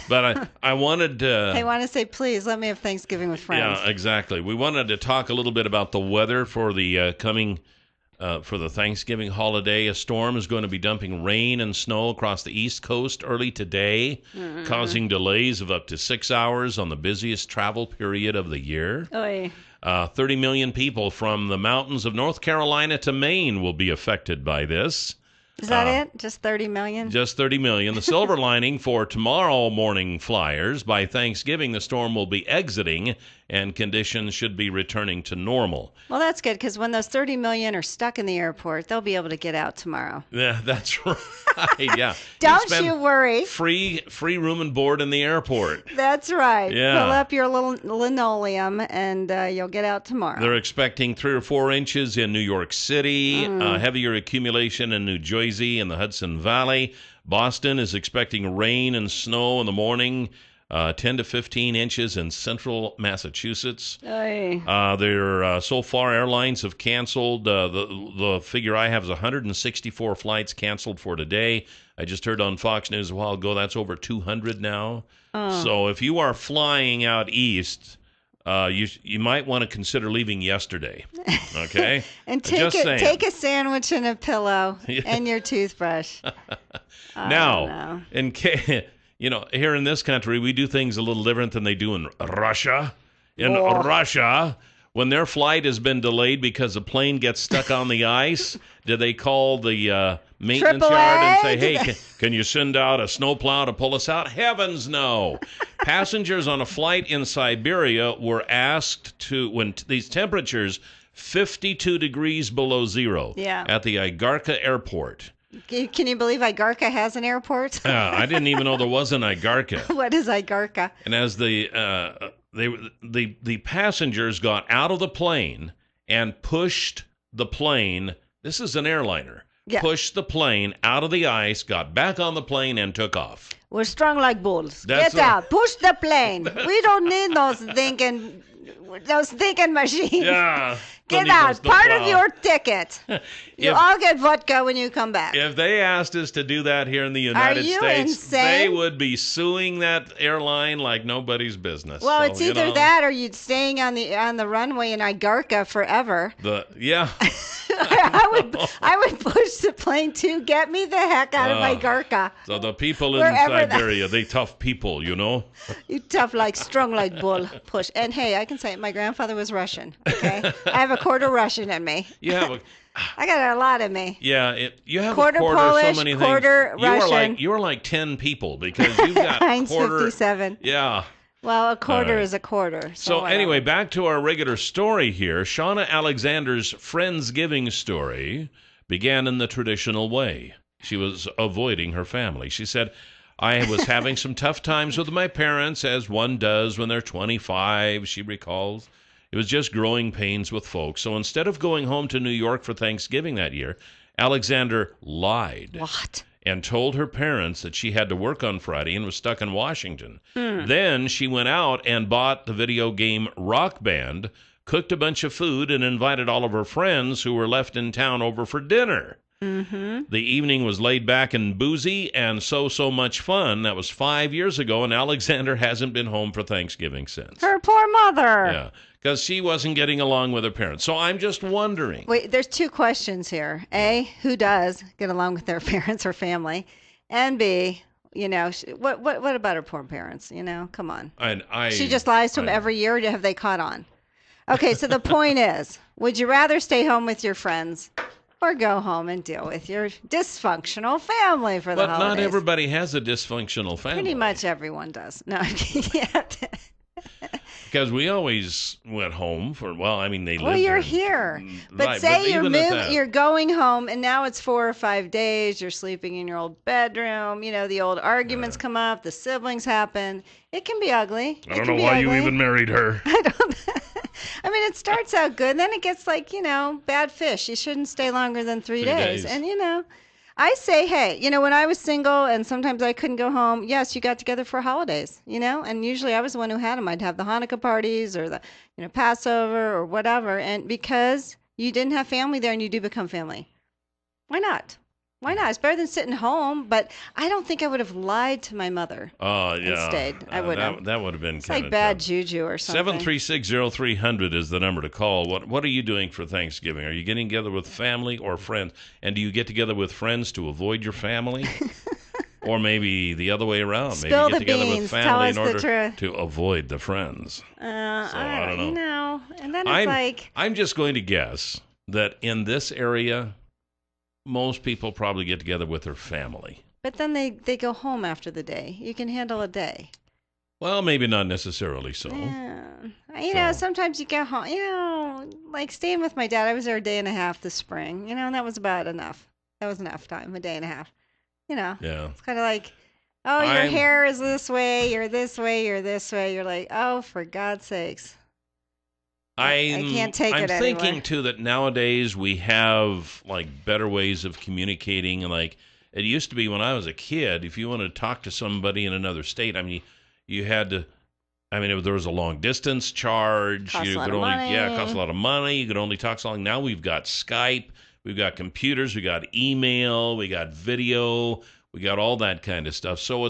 Speaker 2: But I wanted to...
Speaker 3: They want to say, please, let me have Thanksgiving with friends.
Speaker 2: Yeah, exactly. We wanted to talk a little bit about the weather for the for the Thanksgiving holiday. A storm is going to be dumping rain and snow across the East Coast early today, causing delays of up to 6 hours on the busiest travel period of the year.
Speaker 3: Oy.
Speaker 2: 30 million people from the mountains of North Carolina to Maine will be affected by this.
Speaker 3: Is that it? Just 30 million?
Speaker 2: Just 30 million. The silver lining for tomorrow morning flyers, by Thanksgiving, the storm will be exiting and conditions should be returning to normal.
Speaker 3: Well, that's good, because when those 30 million are stuck in the airport, they'll be able to get out tomorrow.
Speaker 2: Yeah, that's right. Yeah.
Speaker 3: Don't
Speaker 2: spend
Speaker 3: you worry.
Speaker 2: Free room and board in the airport.
Speaker 3: That's right.
Speaker 2: Yeah.
Speaker 3: Pull up your little linoleum, and you'll get out tomorrow.
Speaker 2: They're expecting 3 or 4 inches in New York City, heavier accumulation in New Jersey and the Hudson Valley. Boston is expecting rain and snow in the morning, 10 to 15 inches in central Massachusetts.
Speaker 3: Oy.
Speaker 2: So far, airlines have canceled. The figure I have is 164 flights canceled for today. I just heard on Fox News a while ago that's over 200 now. So if you are flying out east, you might want to consider leaving yesterday. Okay,
Speaker 3: And
Speaker 2: Just saying.
Speaker 3: take a sandwich and a pillow and your toothbrush.
Speaker 2: Now, here in this country, we do things a little different than they do in Russia. In Russia, when their flight has been delayed because a plane gets stuck on the ice, do they call the maintenance
Speaker 3: AAA?
Speaker 2: yard and say, hey, can you send out a snowplow to pull us out? Heavens no. Passengers on a flight in Siberia were asked to, when these temperatures 52 degrees below zero at the Igarka airport.
Speaker 3: Can you believe Igarka has an airport?
Speaker 2: I didn't even know there was an Igarka.
Speaker 3: What is Igarka?
Speaker 2: And as the passengers got out of the plane and pushed the plane, this is an airliner, pushed the plane out of the ice, got back on the plane, and took off.
Speaker 3: We're strong like bulls.
Speaker 2: That's
Speaker 3: Get out. Push the plane. We don't need those thinking machines.
Speaker 2: Yeah.
Speaker 3: Get out. Part of your ticket. You all get vodka when you come back.
Speaker 2: If they asked us to do that here in the United States,
Speaker 3: insane?
Speaker 2: they would be suing that airline like nobody's business.
Speaker 3: Well,
Speaker 2: So,
Speaker 3: it's either that or you'd staying on the runway in Igarka forever. I would push the plane too. Get me the heck out of my Gurkha.
Speaker 2: So the people in
Speaker 3: Wherever
Speaker 2: Siberia, they tough people, you know?
Speaker 3: You tough like strong like bull. Push. And hey, I can say my grandfather was Russian. Okay, I have a quarter Russian in me.
Speaker 2: You have a...
Speaker 3: I got a lot in me.
Speaker 2: Yeah, you have
Speaker 3: quarter
Speaker 2: a quarter,
Speaker 3: Polish,
Speaker 2: so many
Speaker 3: quarter
Speaker 2: things.
Speaker 3: Russian.
Speaker 2: You're like 10 people because you've got
Speaker 3: Heinz
Speaker 2: quarter.
Speaker 3: 57.
Speaker 2: Yeah.
Speaker 3: Well, a quarter
Speaker 2: right.
Speaker 3: is a quarter.
Speaker 2: So anyway, back to our regular story here. Shauna Alexander's Friendsgiving story began in the traditional way. She was avoiding her family. She said, I was having some tough times with my parents, as one does when they're 25, she recalls. It was just growing pains with folks. So instead of going home to New York for Thanksgiving that year, Alexander lied.
Speaker 3: What?
Speaker 2: And told her parents that she had to work on Friday and was stuck in Washington. Then she went out and bought the video game Rock Band, cooked a bunch of food, and invited all of her friends who were left in town over for dinner. The evening was laid back and boozy and so much fun. That was 5 years ago, and Alexander hasn't been home for Thanksgiving since.
Speaker 3: Her poor mother.
Speaker 2: Yeah, because she wasn't getting along with her parents. So I'm just wondering.
Speaker 3: Wait, there's two questions here. A, who does get along with their parents or family? And B, you know, what about her poor parents? You know, come on. She just lies to them every year. Have they caught on? Okay, so the point is, would you rather stay home with your friends or go home and deal with your dysfunctional family for the
Speaker 2: holidays? But not everybody has a dysfunctional family.
Speaker 3: Pretty much everyone does. No, yeah.
Speaker 2: Because we always went home for, well, I mean, they lived
Speaker 3: Well, you're
Speaker 2: here.
Speaker 3: But
Speaker 2: Right,
Speaker 3: say
Speaker 2: but
Speaker 3: you're going home and now it's 4 or 5 days, you're sleeping in your old bedroom, you know, the old arguments come up, the siblings happen. It can be ugly.
Speaker 2: I don't know why you even married her.
Speaker 3: I mean, it starts out good, then it gets like, you know, bad fish. You shouldn't stay longer than 3 days. And, you know, I say, hey, you know, when I was single and sometimes I couldn't go home, yes, you got together for holidays, you know, and usually I was the one who had them. I'd have the Hanukkah parties or the, you know, Passover or whatever. And because you didn't have family there and you do become family, why not? Why not? It's better than sitting home, but I don't think I would have lied to my mother.
Speaker 2: Oh, yeah.
Speaker 3: And stayed. I would have.
Speaker 2: That would have been
Speaker 3: It's
Speaker 2: kind
Speaker 3: like
Speaker 2: of
Speaker 3: bad
Speaker 2: tough.
Speaker 3: juju or something.
Speaker 2: 7360300 is the number to call. What are you doing for Thanksgiving? Are you getting together with family or friends? And do you get together with friends to avoid your family? Or maybe the other way around.
Speaker 3: Spill
Speaker 2: maybe you get together
Speaker 3: beans.
Speaker 2: with
Speaker 3: Tell
Speaker 2: family
Speaker 3: us
Speaker 2: in
Speaker 3: the
Speaker 2: order
Speaker 3: truth.
Speaker 2: to avoid the friends. I don't know.
Speaker 3: You know, and then it's like...
Speaker 2: I'm just going to guess that in this area, most people probably get together with their family.
Speaker 3: But then they go home after the day. You can handle a day.
Speaker 2: Well, maybe not necessarily so.
Speaker 3: Yeah. You know, sometimes you get home, you know, like staying with my dad, I was there a day and a half this spring, you know, and that was about enough. That was enough time, a day and a half. You know,
Speaker 2: yeah.
Speaker 3: It's kind of like, oh, your hair is this way, you're this way, you're this way. You're like, oh, for God's sakes. I can't take it anymore.
Speaker 2: I'm thinking, too, that nowadays we have, like, better ways of communicating. Like, it used to be when I was a kid, if you wanted to talk to somebody in another state, I mean, you had to, I mean, there was a long-distance charge.
Speaker 3: Cost
Speaker 2: you
Speaker 3: a lot
Speaker 2: could
Speaker 3: of
Speaker 2: only,
Speaker 3: money.
Speaker 2: Yeah, it cost a lot of money. You could only talk so long. Now we've got Skype. We've got computers. We got email. We got video. We got all that kind of stuff. So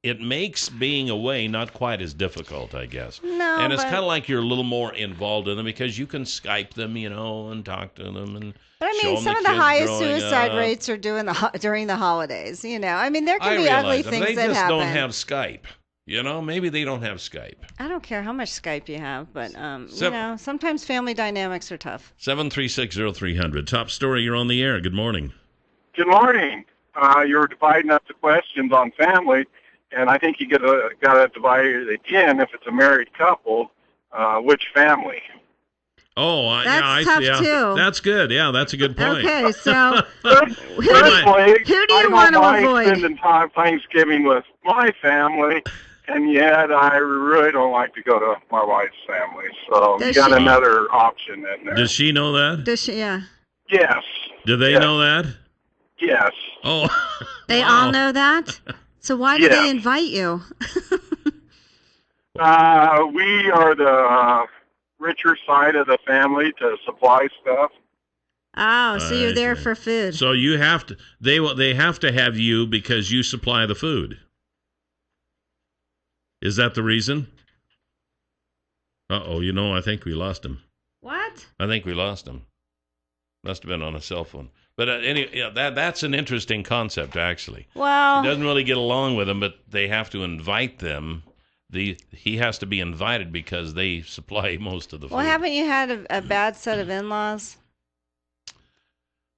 Speaker 2: it makes being away not quite as difficult, I guess.
Speaker 3: No,
Speaker 2: and it's kind of like you're a little more involved in them because you can Skype them, you know, and talk to them. And
Speaker 3: but I mean, some of the highest suicide rates are during the holidays. You know, I mean, there can be ugly things that happen.
Speaker 2: They just don't have Skype. You know, maybe they don't have Skype.
Speaker 3: I don't care how much Skype you have, but you know, sometimes family dynamics are tough.
Speaker 2: 7360300. Top story. You're on the air. Good morning.
Speaker 8: Good morning. You're dividing up the questions on family, and I think you got to divide it again if it's a married couple. Which family?
Speaker 2: Oh,
Speaker 3: that's
Speaker 2: tough
Speaker 3: too.
Speaker 2: That's good. Yeah, that's a good point.
Speaker 3: Okay, so who do you want to avoid?
Speaker 8: I spending time Thanksgiving with my family, and yet I really don't like to go to my wife's family. So you got another option in there.
Speaker 2: Does she know that?
Speaker 3: Does she? Yeah.
Speaker 8: Yes.
Speaker 2: Do they know that?
Speaker 8: Yes.
Speaker 2: Oh.
Speaker 3: They all know that? So why do they invite you?
Speaker 8: We are the richer side of the family to supply stuff.
Speaker 3: Oh, so you're there for food.
Speaker 2: So you have to. They have to have you because you supply the food. Is that the reason? Uh-oh, you know, I think we lost him.
Speaker 3: What?
Speaker 2: I think we lost him. Must have been on a cell phone. But that's an interesting concept, actually.
Speaker 3: Well,
Speaker 2: He doesn't really get along with them, but they have to invite them. He has to be invited because they supply most of the food.
Speaker 3: well, haven't you had a bad set of in-laws?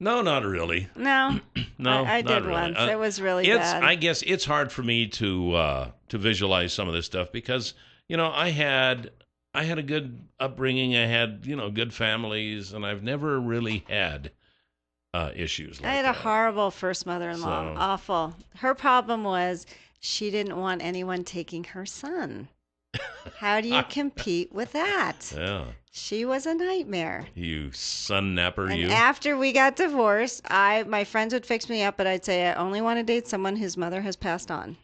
Speaker 2: No, not really.
Speaker 3: No,
Speaker 2: No,
Speaker 3: I
Speaker 2: not
Speaker 3: did
Speaker 2: really.
Speaker 3: once. It was really bad.
Speaker 2: I guess it's hard for me to visualize some of this stuff because I had a good upbringing. I had good families, and I've never really had issues like
Speaker 3: I had
Speaker 2: that.
Speaker 3: a horrible first mother-in-law.
Speaker 2: So-
Speaker 3: Awful. Her problem was she didn't want anyone taking her son. How do you compete with that?
Speaker 2: Yeah,
Speaker 3: She was a nightmare.
Speaker 2: you son napper,
Speaker 3: And
Speaker 2: you.
Speaker 3: after we got divorced, my friends would fix me up, but I'd say I only want to date someone whose mother has passed on.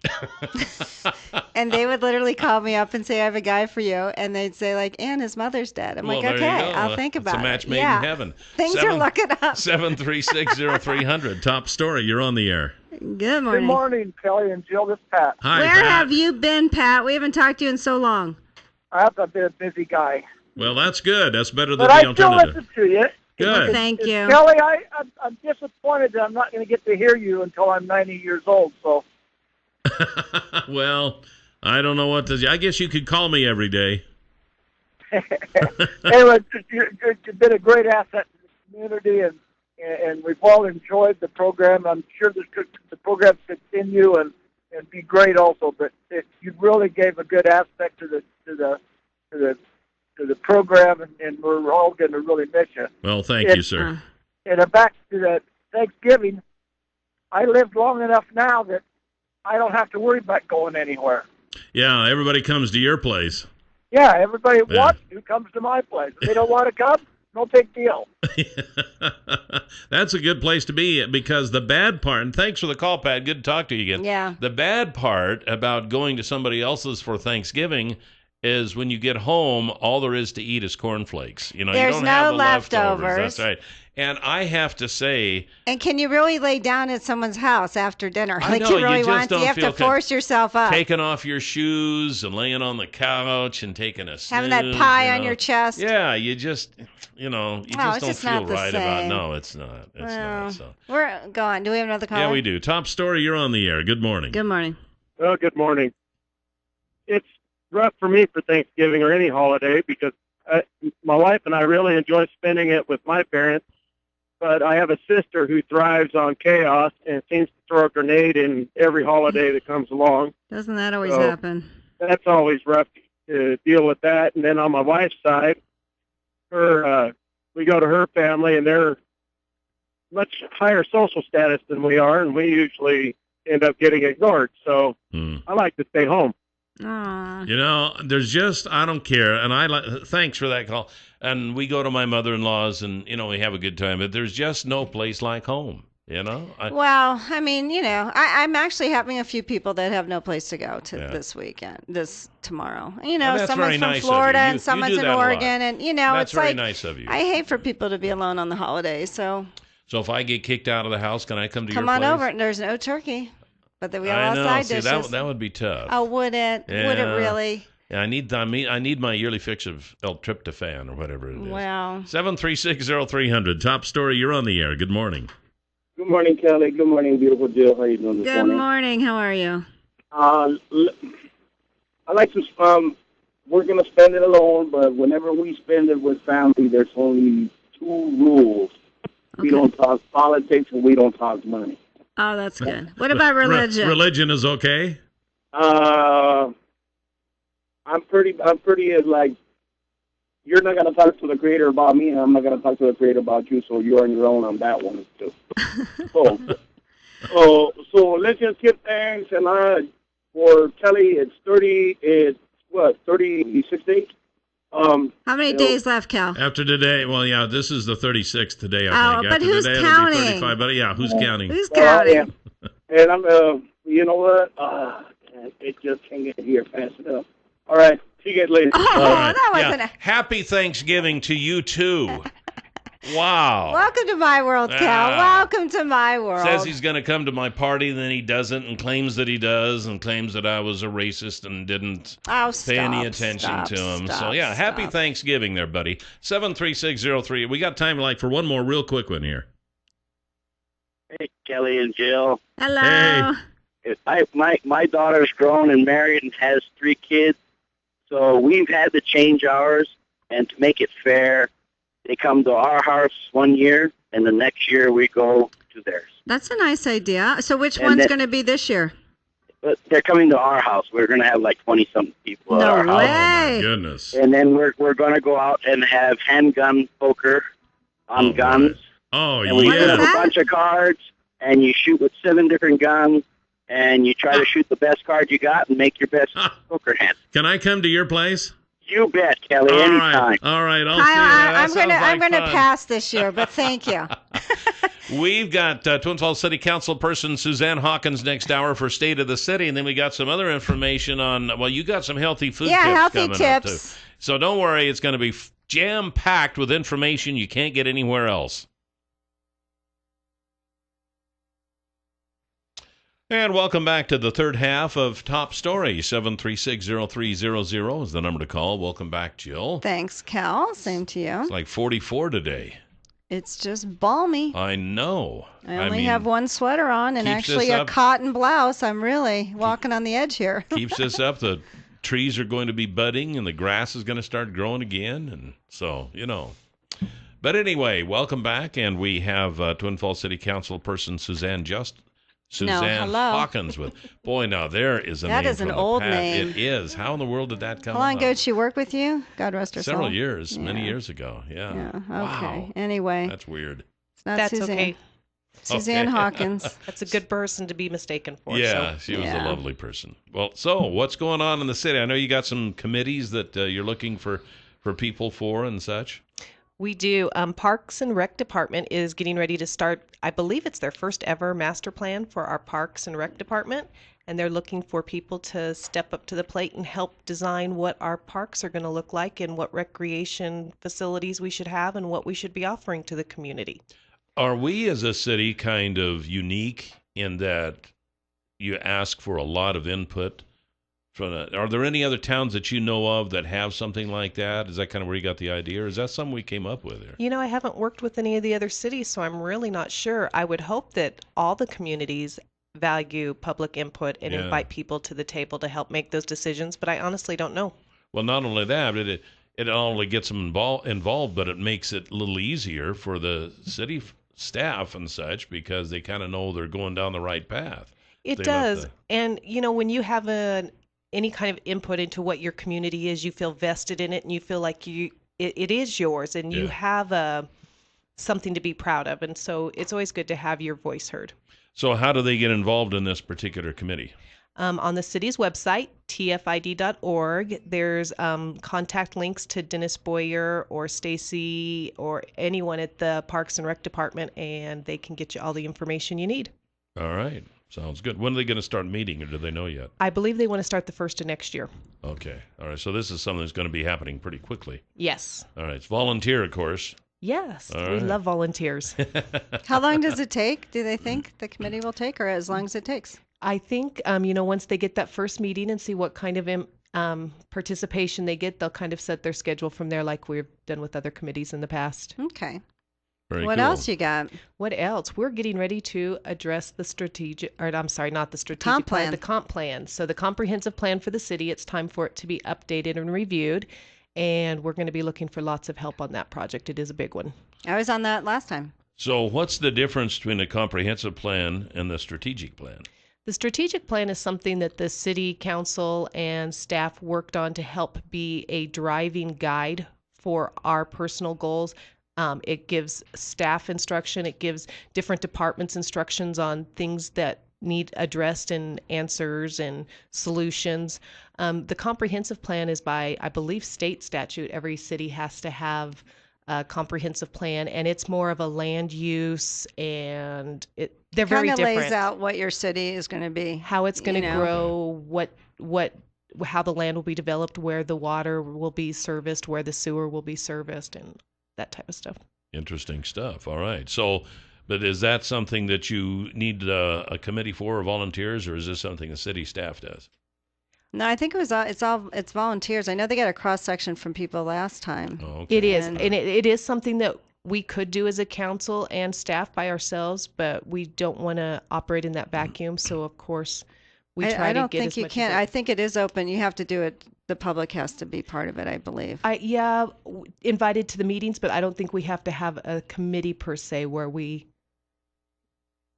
Speaker 3: And they would literally call me up and say, I have a guy for you. And they'd say, like, and his mother's dead. I'm
Speaker 2: Well,
Speaker 3: like,
Speaker 2: there you
Speaker 3: okay,
Speaker 2: go.
Speaker 3: I'll think about
Speaker 2: It's a match
Speaker 3: it.
Speaker 2: made
Speaker 3: Yeah.
Speaker 2: in heaven.
Speaker 3: Things are looking up.
Speaker 2: 7360300. Top story. You're on the air.
Speaker 3: Good
Speaker 9: Good
Speaker 3: morning.
Speaker 9: morning, Kelly and Jill. This is Pat.
Speaker 2: Hi,
Speaker 3: Where
Speaker 2: Pat.
Speaker 3: have you been, Pat? We haven't talked to you in so long.
Speaker 9: I've been a busy guy,
Speaker 2: Well, that's good. That's better than
Speaker 9: but I
Speaker 2: the
Speaker 9: still
Speaker 2: alternative.
Speaker 9: listen to you.
Speaker 2: Good.
Speaker 3: Thank you.
Speaker 9: Kelly, I'm disappointed that I'm not going to get to hear you until I'm 90 years old. So
Speaker 2: Well, I don't know what to. I guess you could call me every day.
Speaker 9: anyway, you've been a great asset to the community, and we've all enjoyed the program. I'm sure the program continue and be great also. But you really gave a good aspect to the program, and we're all going to really miss you.
Speaker 2: Well, thank you, sir.
Speaker 9: And back to the Thanksgiving, I lived long enough now that I don't have to worry about going anywhere.
Speaker 2: Yeah, everybody comes to your place.
Speaker 9: Yeah, everybody
Speaker 2: Yeah.
Speaker 9: wants to comes to my place. If they don't want to come, no big deal.
Speaker 2: That's a good place to be because the bad part, and thanks for the call, Pat. Good to talk to you again.
Speaker 3: Yeah.
Speaker 2: The bad part about going to somebody else's for Thanksgiving is when you get home, all there is to eat is cornflakes. You
Speaker 3: There's
Speaker 2: don't
Speaker 3: no
Speaker 2: have the
Speaker 3: leftovers.
Speaker 2: That's right. And I have to say,
Speaker 3: And can you really lay down at someone's house after dinner?
Speaker 2: I
Speaker 3: Like
Speaker 2: know,
Speaker 3: you
Speaker 2: you
Speaker 3: really
Speaker 2: just
Speaker 3: want to?
Speaker 2: don't
Speaker 3: You have
Speaker 2: feel
Speaker 3: to force yourself up.
Speaker 2: taking off your shoes and laying on the couch and taking a snooze,
Speaker 3: Having that pie on your chest.
Speaker 2: Yeah, you just, you just
Speaker 3: it's
Speaker 2: don't
Speaker 3: just
Speaker 2: feel
Speaker 3: not the
Speaker 2: right about.
Speaker 3: same.
Speaker 2: No, it's not. It's
Speaker 3: Well,
Speaker 2: not. So.
Speaker 3: We're going. Do we have another caller?
Speaker 2: Yeah, we do. Top story. You're on the air. Good morning.
Speaker 3: Good morning.
Speaker 6: Well, good morning. It's rough for me for Thanksgiving or any holiday because my wife and I really enjoy spending it with my parents, but I have a sister who thrives on chaos and seems to throw a grenade in every holiday that comes along.
Speaker 3: Doesn't that always
Speaker 6: So-
Speaker 3: happen?
Speaker 6: That's always rough to deal with that. And then on my wife's side, we go to her family, and they're much higher social status than we are, and we usually end up getting ignored. So I like to stay home.
Speaker 3: Aw.
Speaker 2: There's just, I don't care. And thanks for that call. And we go to my mother-in-law's and, we have a good time. But there's just no place like home,
Speaker 3: Well, I mean, I'm actually having a few people that have no place to go to this weekend, tomorrow.
Speaker 2: that's
Speaker 3: Someone's
Speaker 2: very
Speaker 3: from
Speaker 2: nice of
Speaker 3: Florida
Speaker 2: you.
Speaker 3: and
Speaker 2: You
Speaker 3: someone's
Speaker 2: do
Speaker 3: in
Speaker 2: that a lot.
Speaker 3: Oregon, and
Speaker 2: That's
Speaker 3: it's
Speaker 2: very
Speaker 3: like
Speaker 2: nice of you.
Speaker 3: I hate for people to be alone on the holidays. So
Speaker 2: So if I get kicked out of the house, can I come to
Speaker 3: come
Speaker 2: your
Speaker 3: on
Speaker 2: place?
Speaker 3: over. There's no turkey, but then we
Speaker 2: I
Speaker 3: have
Speaker 2: know.
Speaker 3: all side
Speaker 2: See,
Speaker 3: dishes.
Speaker 2: that would be tough.
Speaker 3: Oh, would it? Would it
Speaker 2: Yeah.
Speaker 3: really?
Speaker 2: Yeah, I need my yearly fix of L-tryptophan or whatever it is.
Speaker 3: Wow.
Speaker 2: 7360300. Top story. You're on the air. Good morning.
Speaker 10: Good morning, Kelly. Good morning, beautiful Jill. How you doing this
Speaker 3: Good
Speaker 10: morning?
Speaker 3: morning. How are you?
Speaker 10: I like to. We're gonna spend it alone, but whenever we spend it with family, there's only two rules: we don't talk politics and we don't talk money.
Speaker 3: Oh, that's good. What about religion?
Speaker 2: Religion is okay.
Speaker 10: I'm pretty like, you're not gonna talk to the Creator about me, and I'm not gonna talk to the Creator about you. So you're on your own on that one too. So let's just give thanks. And for Kelly, it's 36 days.
Speaker 3: How many days left, Cal?
Speaker 2: After today, well, yeah, this is the 36th today, I
Speaker 3: Oh,
Speaker 2: think.
Speaker 3: but
Speaker 2: After
Speaker 3: who's
Speaker 2: today,
Speaker 3: counting?
Speaker 2: it'll be 35. But yeah, who's counting?
Speaker 3: Who's counting?
Speaker 10: And I'm, you know what? It just can't get here fast enough. All right, see you guys later.
Speaker 3: Oh,
Speaker 2: All right.
Speaker 3: that wasn't
Speaker 2: Happy Thanksgiving to you, too. Wow.
Speaker 3: Welcome to my world, Cal. Welcome to my world.
Speaker 2: Says he's going to come to my party, then he doesn't, and claims that he does, and claims that I was a racist and didn't pay any attention to him. So, yeah, happy Thanksgiving there, buddy. 73603. We got time for one more real quick one here.
Speaker 5: Hey, Kelly and Jill.
Speaker 3: Hello.
Speaker 5: Hey. My daughter's grown and married and has 3 kids, so we've had to change ours, and to make it fair, they come to our house one year, and the next year we go to theirs.
Speaker 3: That's a nice idea. So which one's going to be this year?
Speaker 5: They're coming to our house. We're going to have like 20-something people at our house.
Speaker 2: Oh, my goodness.
Speaker 5: And then we're going to go out and have handgun poker on guns.
Speaker 2: Oh,
Speaker 5: and we put up a bunch of cards, and you shoot with 7 different guns, and you try to shoot the best card you got and make your best poker hand.
Speaker 2: Can I come to your place?
Speaker 5: You bet, Kelly. Anytime.
Speaker 2: All right. I'll see you.
Speaker 3: I'm gonna pass this year, but thank you.
Speaker 2: We've got Twin Falls City Council person Suzanne Hawkins next hour for State of the City, and then we got some other information on. Well, you got some healthy food tips
Speaker 3: healthy
Speaker 2: coming
Speaker 3: tips.
Speaker 2: up too. So don't worry, it's going to be jam packed with information you can't get anywhere else. And welcome back to the third half of Top Story. 7360300 is the number to call. Welcome back, Jill.
Speaker 3: Thanks, Cal. Same to you.
Speaker 2: It's like 44 today.
Speaker 3: It's just balmy.
Speaker 2: I know.
Speaker 3: I only have one sweater on and actually a cotton blouse. I'm really walking on the edge here.
Speaker 2: Keeps this up. The trees are going to be budding and the grass is going to start growing again. And so, But anyway, welcome back. And we have Twin Falls City Council person Suzanne Hawkins with. Boy, now there is a name.
Speaker 3: That is an old name.
Speaker 2: It is. How in the world did that come
Speaker 3: How long ago did she work with you? God rest her soul.
Speaker 2: Several years, many years ago. Yeah.
Speaker 3: Okay.
Speaker 2: Wow.
Speaker 3: Anyway.
Speaker 2: That's weird.
Speaker 3: It's not
Speaker 11: That's
Speaker 3: Suzanne.
Speaker 11: okay.
Speaker 3: Suzanne Hawkins.
Speaker 11: That's a good person to be mistaken for.
Speaker 2: Yeah, she was a lovely person. Well, so what's going on in the city? I know you got some committees that you're looking for people for and such.
Speaker 11: We do. Parks and Rec Department is getting ready to start, I believe it's their first ever master plan for our Parks and Rec Department, and they're looking for people to step up to the plate and help design what our parks are going to look like and what recreation facilities we should have and what we should be offering to the community.
Speaker 2: Are we as a city kind of unique in that you ask for a lot of input? Are there any other towns that you know of that have something like that? Is that kind of where you got the idea, or is that something we came up with here?
Speaker 11: I haven't worked with any of the other cities, so I'm really not sure. I would hope that all the communities value public input and invite people to the table to help make those decisions, but I honestly don't know.
Speaker 2: Well, not only that, but it not only gets them involved, but it makes it a little easier for the city staff and such because they kind of know they're going down the right path.
Speaker 11: It does. And, when you have any kind of input into what your community is, you feel vested in it and you feel like it is yours and you have something to be proud of. And so it's always good to have your voice heard.
Speaker 2: So how do they get involved in this particular committee?
Speaker 11: On the city's website, tfid.org, there's contact links to Dennis Boyer or Stacy or anyone at the Parks and Rec Department, and they can get you all the information you need.
Speaker 2: All right. Sounds good. When are they going to start meeting, or do they know yet?
Speaker 11: I believe they want to start the first of next year.
Speaker 2: Okay. All right. So this is something that's going to be happening pretty quickly.
Speaker 11: Yes.
Speaker 2: All right. It's volunteer, of course.
Speaker 11: Yes. We love volunteers.
Speaker 3: How long does it take, do they think, the committee will take, or as long as it takes?
Speaker 11: I think, once they get that first meeting and see what kind of participation they get, they'll kind of set their schedule from there like we've done with other committees in the past.
Speaker 3: Okay.
Speaker 2: What
Speaker 3: else you got?
Speaker 11: What else? We're getting ready to address the comp plan. The comp plan. So the comprehensive plan for the city, it's time for it to be updated and reviewed. And we're going to be looking for lots of help on that project. It is a big one.
Speaker 3: I was on that last time.
Speaker 2: So what's the difference between a comprehensive plan and the strategic plan?
Speaker 11: The strategic plan is something that the city council and staff worked on to help be a driving guide for our personal goals. It gives staff instruction. It gives different departments instructions on things that need addressed and answers and solutions. The comprehensive plan is by, I believe, state statute. Every city has to have a comprehensive plan, and it's more of a land use, and they're very different.
Speaker 3: Kind of lays out what your city is going to be,
Speaker 11: how it's going to grow, how the land will be developed, where the water will be serviced, where the sewer will be serviced, and that type of stuff.
Speaker 2: Interesting stuff. All right. So, but is that something that you need a committee for, or volunteers, or is this something the city staff does?
Speaker 3: No, I think it's volunteers. I know they got a cross section from people last time.
Speaker 2: Oh, okay.
Speaker 11: It is, and it is something that we could do as a council and staff by ourselves, but we don't want to operate in that vacuum. So of course, we try to get as much.
Speaker 3: I don't think you can. I think it is open. You have to do it. The public has to be part of it, I believe.
Speaker 11: Invited to the meetings, but I don't think we have to have a committee per se where we,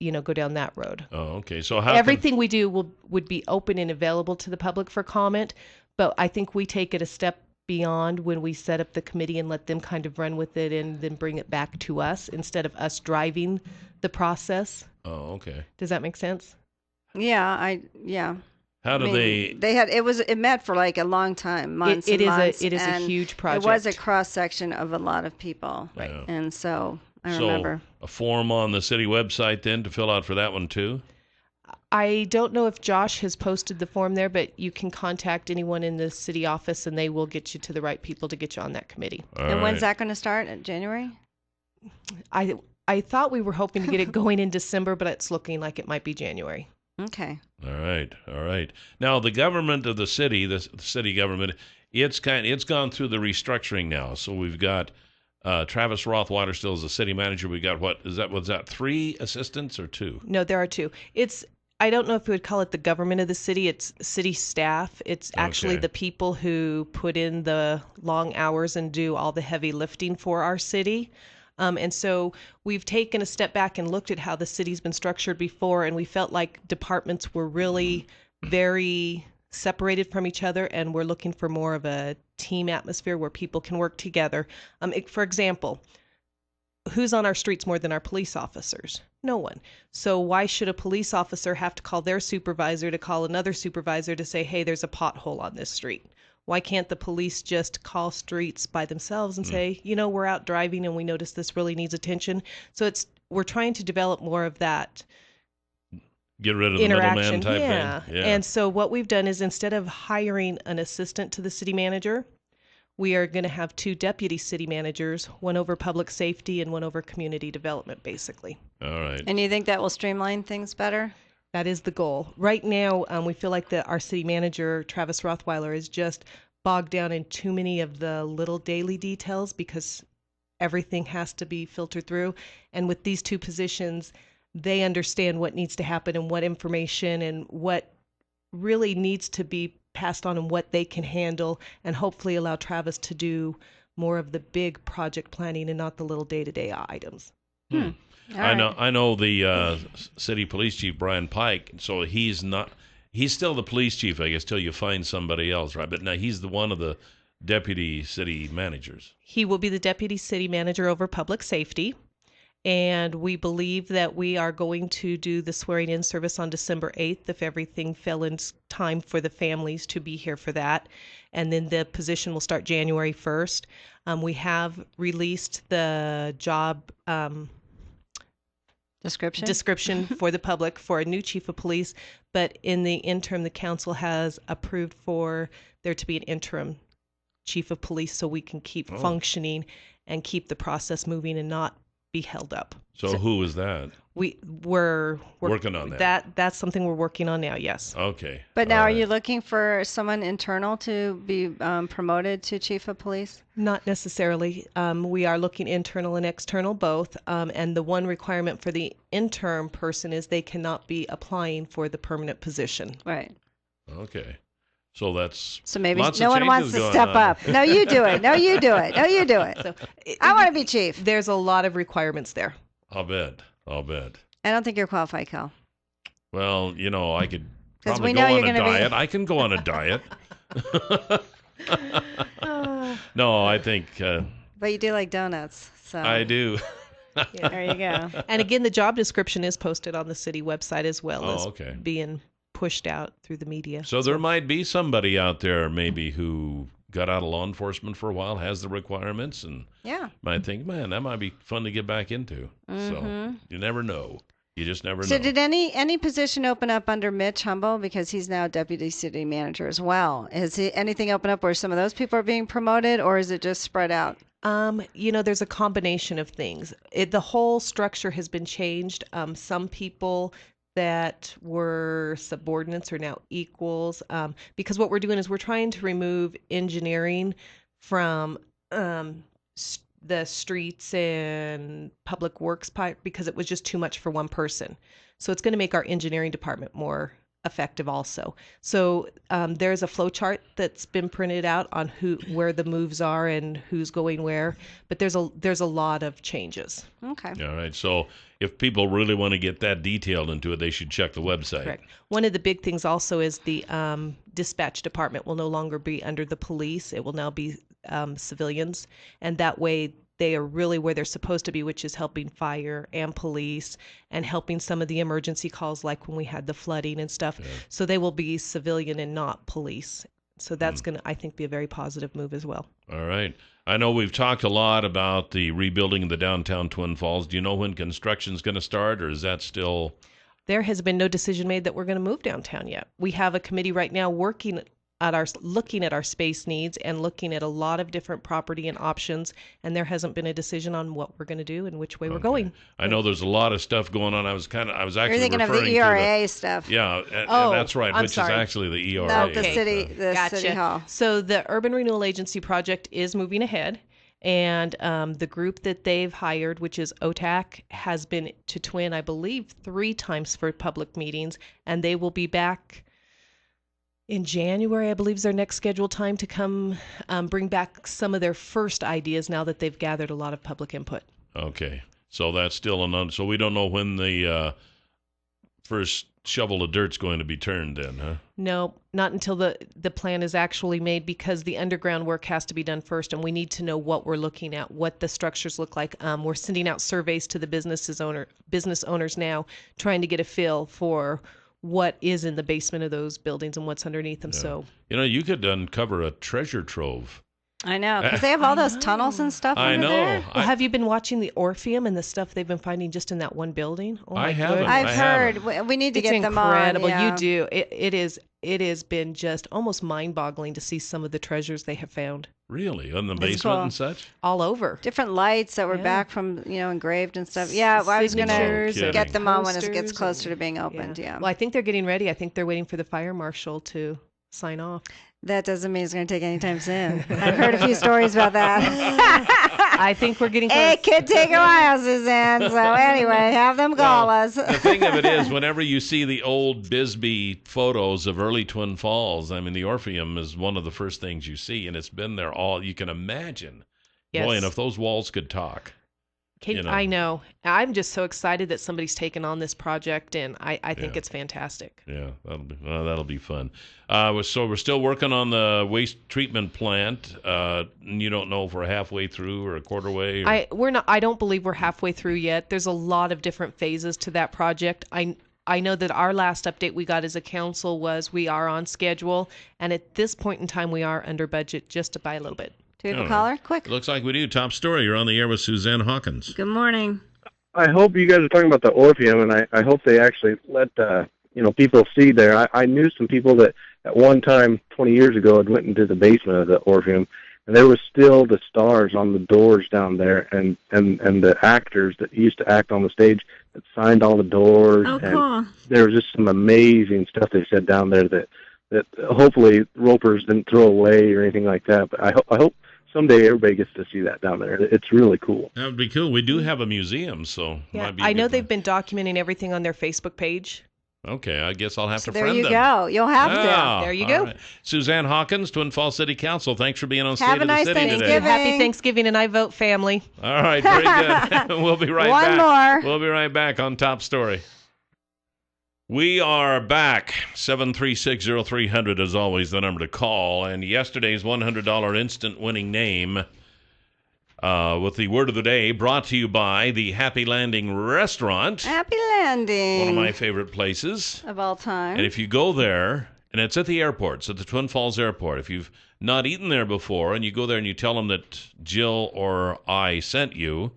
Speaker 11: go down that road.
Speaker 2: Oh, okay. So
Speaker 11: everything we do would be open and available to the public for comment, but I think we take it a step beyond when we set up the committee and let them kind of run with it and then bring it back to us instead of us driving the process.
Speaker 2: Oh, okay.
Speaker 11: Does that make sense?
Speaker 3: Yeah,
Speaker 2: How do
Speaker 3: it met for like a long time, months
Speaker 11: it
Speaker 3: and months.
Speaker 11: It is a huge project.
Speaker 3: It was a cross section of a lot of people.
Speaker 11: Right.
Speaker 2: Yeah.
Speaker 3: And so I remember.
Speaker 2: A form on the city website then to fill out for that one too?
Speaker 11: I don't know if Josh has posted the form there, but you can contact anyone in the city office and they will get you to the right people to get you on that committee.
Speaker 3: When's that going to start? In January?
Speaker 11: I thought we were hoping to get it going in December, but it's looking like it might be January.
Speaker 3: Okay.
Speaker 2: All right. Now the government of the city government, it's gone through the restructuring now. So we've got Travis Rothweiler still as the city manager. We got was that 3 assistants or 2?
Speaker 11: No, there are 2. I don't know if we would call it the government of the city. It's city staff. It's actually the people who put in the long hours and do all the heavy lifting for our city. And so we've taken a step back and looked at how the city's been structured before, and we felt like departments were really very separated from each other, and we're looking for more of a team atmosphere where people can work together. For example, who's on our streets more than our police officers? No one. So why should a police officer have to call their supervisor to call another supervisor to say, hey, there's a pothole on this street? Why can't the police just call streets by themselves and say, we're out driving and we notice this really needs attention? So we're trying to develop more of that
Speaker 2: get rid of the middleman type thing. Yeah.
Speaker 11: And so what we've done is instead of hiring an assistant to the city manager, we are going to have 2 deputy city managers, one over public safety and one over community development, basically.
Speaker 2: All right.
Speaker 3: And you think that will streamline things better?
Speaker 11: That is the goal. Right now, we feel like our city manager, Travis Rothweiler, is just bogged down in too many of the little daily details because everything has to be filtered through. And with these 2 positions, they understand what needs to happen and what information and what really needs to be passed on and what they can handle, and hopefully allow Travis to do more of the big project planning and not the little day-to-day items.
Speaker 2: I know the city police chief, Brian Pike, so he's still the police chief, I guess, till you find somebody else, right? But now he's one of the deputy city managers.
Speaker 11: He will be the deputy city manager over public safety. And we believe that we are going to do the swearing in service on December 8th if everything fell in time for the families to be here for that. And then the position will start January 1st. We have released the job description for the public for a new chief of police. But in the interim, the council has approved for there to be an interim chief of police so we can keep functioning and keep the process moving and not be held up.
Speaker 2: So who is that?
Speaker 11: We're
Speaker 2: working on that.
Speaker 11: That's something we're working on now, yes.
Speaker 2: Okay.
Speaker 3: But now are you looking for someone internal to be promoted to chief of police?
Speaker 11: Not necessarily. We are looking internal and external both. And the one requirement for the interim person is they cannot be applying for the permanent position.
Speaker 3: Right.
Speaker 2: Okay. So
Speaker 3: maybe no one wants to step up. No, you do it. No, you do it. No, you do it. So I want to be chief.
Speaker 11: There's a lot of requirements there.
Speaker 2: I'll bet.
Speaker 3: I don't think you're qualified, Cal.
Speaker 2: Well, I could probably go on a diet. I can go on a diet. No, I think.
Speaker 3: But you do like donuts, so.
Speaker 2: I do.
Speaker 3: Yeah, there you go.
Speaker 11: And again, the job description is posted on the city website as well as being pushed out through the media.
Speaker 2: So there might be somebody out there maybe who got out of law enforcement for a while, has the requirements, and might think, man, that might be fun to get back into. So you never know. You just never know.
Speaker 3: So did any position open up under Mitch Humble, because he's now deputy city manager as well? Is anything open up where some of those people are being promoted, or is it just spread out?
Speaker 11: There's a combination of things. The whole structure has been changed. Some people that were subordinates are now equals, because what we're doing is we're trying to remove engineering from the streets and public works part, because it was just too much for one person. So it's going to make our engineering department more effective also. So there's a flow chart that's been printed out on where the moves are and who's going where, but there's a lot of changes.
Speaker 3: Okay.
Speaker 2: All right. So if people really want to get that detailed into it, they should check the website.
Speaker 11: Correct. One of the big things also is the dispatch department will no longer be under the police. It will now be civilians, and that way they are really where they're supposed to be, which is helping fire and police and helping some of the emergency calls, like when we had the flooding and stuff. Yeah. So they will be civilian and not police. So that's going to, I think, be a very positive move as well.
Speaker 2: All right. I know we've talked a lot about the rebuilding of the downtown Twin Falls. Do you know when construction's going to start, or is that still...
Speaker 11: There has been no decision made that we're going to move downtown yet. We have a committee right now looking at our space needs and looking at a lot of different property and options, and there hasn't been a decision on what we're going to do and which way we're going.
Speaker 2: I know there's a lot of stuff going on. I was actually
Speaker 3: You're thinking of the ERA stuff.
Speaker 2: Yeah, and that's right,
Speaker 11: I'm
Speaker 2: which
Speaker 11: sorry.
Speaker 2: is actually the ERA.
Speaker 3: No, the city hall.
Speaker 11: So the Urban Renewal Agency project is moving ahead. And the group that they've hired, which is OTAC, has been to Twin, I believe, 3 times for public meetings, and they will be back in January, I believe, is their next scheduled time to come bring back some of their first ideas now that they've gathered a lot of public input.
Speaker 2: Okay. So that's still so we don't know when the first shovel of dirt's going to be turned then, huh?
Speaker 11: No, not until the plan is actually made, because the underground work has to be done first, and we need to know what we're looking at, what the structures look like. We're sending out surveys to the business owners now, trying to get a feel for what is in the basement of those buildings and what's underneath them. Yeah. So
Speaker 2: you could uncover a treasure trove.
Speaker 3: I know, because they have all those tunnels and stuff under there.
Speaker 11: Well, have you been watching the Orpheum and the stuff they've been finding just in that one building? Oh,
Speaker 2: I haven't.
Speaker 3: I've heard. We need to get them on.
Speaker 11: It's incredible. You do. It has been just almost mind-boggling to see some of the treasures they have found.
Speaker 2: Really? In the basement and such?
Speaker 11: All over.
Speaker 3: Different lights that were back from, engraved and stuff. Yeah, I was going to get them on when it gets closer to being opened, yeah.
Speaker 11: Well, I think they're getting ready. I think they're waiting for the fire marshal to sign off.
Speaker 3: That doesn't mean it's going to take any time soon. I've heard a few stories about that.
Speaker 11: I think we're getting close.
Speaker 3: It could take a while, Suzanne. So anyway, have them call us.
Speaker 2: The thing of it is, whenever you see the old Bisbee photos of early Twin Falls, I mean, the Orpheum is one of the first things you see, and it's been there all, you can imagine.
Speaker 11: Yes.
Speaker 2: Boy, and if those walls could talk.
Speaker 11: I know. I'm just so excited that somebody's taken on this project, and I think it's fantastic.
Speaker 2: Yeah, that'll be fun. So we're still working on the waste treatment plant. You don't know if we're halfway through or a quarter way.
Speaker 11: We're not. I don't believe we're halfway through yet. There's a lot of different phases to that project. I know that our last update we got as a council was we are on schedule, and at this point in time we are under budget just by a little bit.
Speaker 3: Do we have a caller? Quick.
Speaker 2: It looks like we do. Top story. You're on the air with Suzanne Hawkins.
Speaker 3: Good morning.
Speaker 6: I hope you guys are talking about the Orpheum, and I hope they actually let people see there. I knew some people that at one time 20 years ago had went into the basement of the Orpheum, and there was still the stars on the doors down there, and the actors that used to act on the stage that signed all the doors.
Speaker 3: Oh, cool.
Speaker 6: And there was just some amazing stuff they said down there that hopefully ropers didn't throw away or anything like that. But I hope someday everybody gets to see that down there. It's really cool.
Speaker 2: That would be cool. We do have a museum, so
Speaker 11: yeah, I know they've been documenting everything on their Facebook page.
Speaker 2: Okay, I guess I'll have to
Speaker 3: friend
Speaker 2: them.
Speaker 3: There you go. You'll have to.
Speaker 11: There you go.
Speaker 2: Right. Suzanne Hawkins, Twin Falls City Council, thanks for being on
Speaker 3: Have
Speaker 2: State of the
Speaker 3: nice
Speaker 2: City
Speaker 3: Thanksgiving.
Speaker 2: today.
Speaker 11: Happy Thanksgiving, and I vote family.
Speaker 2: All right, very good. We'll be right back.
Speaker 3: One more.
Speaker 2: We'll be right back on Top Story. We are back. 736-0300 is always the number to call. And yesterday's $100 instant winning name with the word of the day brought to you by the Happy Landing Restaurant.
Speaker 3: Happy Landing.
Speaker 2: One of my favorite places.
Speaker 3: Of all time.
Speaker 2: And if you go there, and it's at the airport, it's at the Twin Falls Airport. If you've not eaten there before and you go there and you tell them that Jill or I sent you,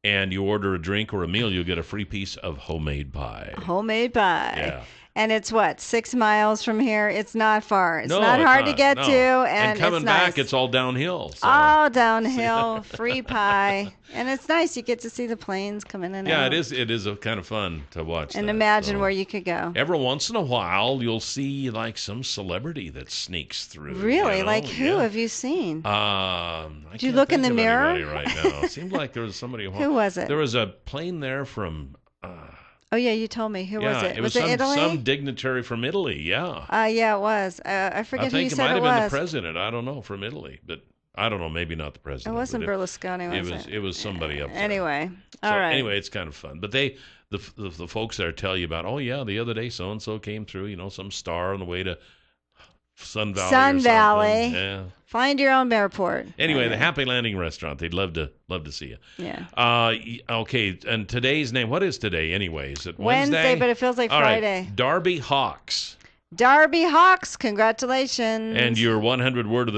Speaker 2: and you order a drink or a meal, you'll get a free piece of homemade pie.
Speaker 3: Homemade pie.
Speaker 2: Yeah.
Speaker 3: And it's what, 6 miles from here? It's not far. It's
Speaker 2: No,
Speaker 3: not
Speaker 2: it's
Speaker 3: hard to
Speaker 2: not,
Speaker 3: get
Speaker 2: no.
Speaker 3: to,
Speaker 2: And coming
Speaker 3: it's
Speaker 2: back,
Speaker 3: nice.
Speaker 2: it's all downhill. So.
Speaker 3: All downhill, free pie, and it's nice. You get to see the planes coming in and
Speaker 2: Yeah,
Speaker 3: out.
Speaker 2: it is a kind of fun to watch.
Speaker 3: And
Speaker 2: that,
Speaker 3: imagine
Speaker 2: so.
Speaker 3: where you could go.
Speaker 2: Every once in a while, you'll see like some celebrity that sneaks through.
Speaker 3: Really?
Speaker 2: You know?
Speaker 3: Like who
Speaker 2: Yeah.
Speaker 3: have you seen?
Speaker 2: I
Speaker 3: Did you
Speaker 2: can't
Speaker 3: look in
Speaker 2: think
Speaker 3: the
Speaker 2: of
Speaker 3: mirror?
Speaker 2: anybody right now. It seemed like there was somebody.
Speaker 3: Who was it?
Speaker 2: There was a plane there from.
Speaker 3: Oh yeah, you told me. Who was it?
Speaker 2: It was
Speaker 3: it
Speaker 2: some,
Speaker 3: Italy?
Speaker 2: some dignitary from Italy. Yeah.
Speaker 3: Yeah, it was. I forget
Speaker 2: I
Speaker 3: who you
Speaker 2: think it
Speaker 3: said
Speaker 2: might
Speaker 3: it
Speaker 2: have been the
Speaker 3: was.
Speaker 2: president. I don't know, from Italy, but I don't know. Maybe not the
Speaker 3: It
Speaker 2: president.
Speaker 3: wasn't
Speaker 2: but
Speaker 3: Berlusconi, was it?
Speaker 2: It was somebody up there.
Speaker 3: Anyway,
Speaker 2: So
Speaker 3: all right.
Speaker 2: anyway, it's kind of fun. But the folks there tell you about, oh yeah, the other day so and so came through. You know, some star on the way to Sun Valley.
Speaker 3: Sun
Speaker 2: or something.
Speaker 3: Valley.
Speaker 2: Yeah.
Speaker 3: Find your own airport.
Speaker 2: Anyway, the Happy Landing Restaurant. They'd love to see you.
Speaker 3: Yeah.
Speaker 2: Okay, and today's name. What is today anyway? Is it
Speaker 3: Wednesday, but it feels like
Speaker 2: All right,
Speaker 3: Friday.
Speaker 2: Darby Hawks.
Speaker 3: Darby Hawks, congratulations.
Speaker 2: And your $100 word of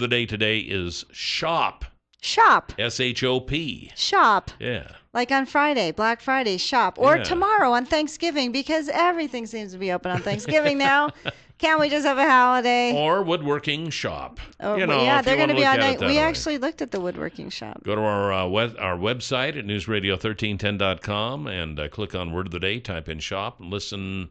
Speaker 2: the day today is shop.
Speaker 3: Shop.
Speaker 2: SHOP.
Speaker 3: Shop.
Speaker 2: Yeah.
Speaker 3: Like on Friday, Black Friday, shop. Or
Speaker 2: Yeah.
Speaker 3: tomorrow on Thanksgiving, because everything seems to be open on Thanksgiving now. Can't we just have a holiday?
Speaker 2: Or woodworking shop.
Speaker 3: Oh,
Speaker 2: you know,
Speaker 3: yeah,
Speaker 2: if
Speaker 3: they're
Speaker 2: you
Speaker 3: going to
Speaker 2: wanna
Speaker 3: be
Speaker 2: look
Speaker 3: on
Speaker 2: at it
Speaker 3: night.
Speaker 2: that
Speaker 3: We
Speaker 2: way.
Speaker 3: actually looked at the woodworking shop.
Speaker 2: Go to our website at newsradio1310.com and click on Word of the Day, type in shop, and listen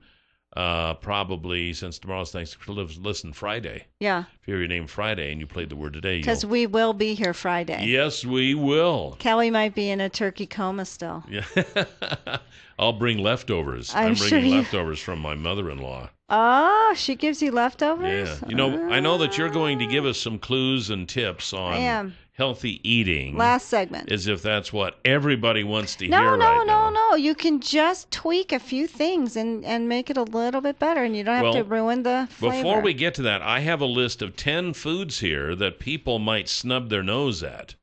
Speaker 2: probably, since tomorrow's Thanksgiving, listen Friday.
Speaker 3: Yeah.
Speaker 2: If you hear your name Friday and you played the word today.
Speaker 3: Because we will be here Friday.
Speaker 2: Yes, we will.
Speaker 3: Kelly might be in a turkey coma still.
Speaker 2: Yeah. I'll bring leftovers.
Speaker 3: I'm
Speaker 2: bringing
Speaker 3: sure you-
Speaker 2: leftovers from my mother-in-law.
Speaker 3: Oh, she gives you leftovers?
Speaker 2: Yeah. You know, I know that you're going to give us some clues and tips on
Speaker 3: I am.
Speaker 2: healthy eating.
Speaker 3: Last segment.
Speaker 2: As if that's what everybody wants to
Speaker 3: No,
Speaker 2: hear right now.
Speaker 3: no. You can just tweak a few things and make it a little bit better, and you don't have to ruin the flavor.
Speaker 2: Before we get to that, I have a list of 10 foods here that people might snub their nose at.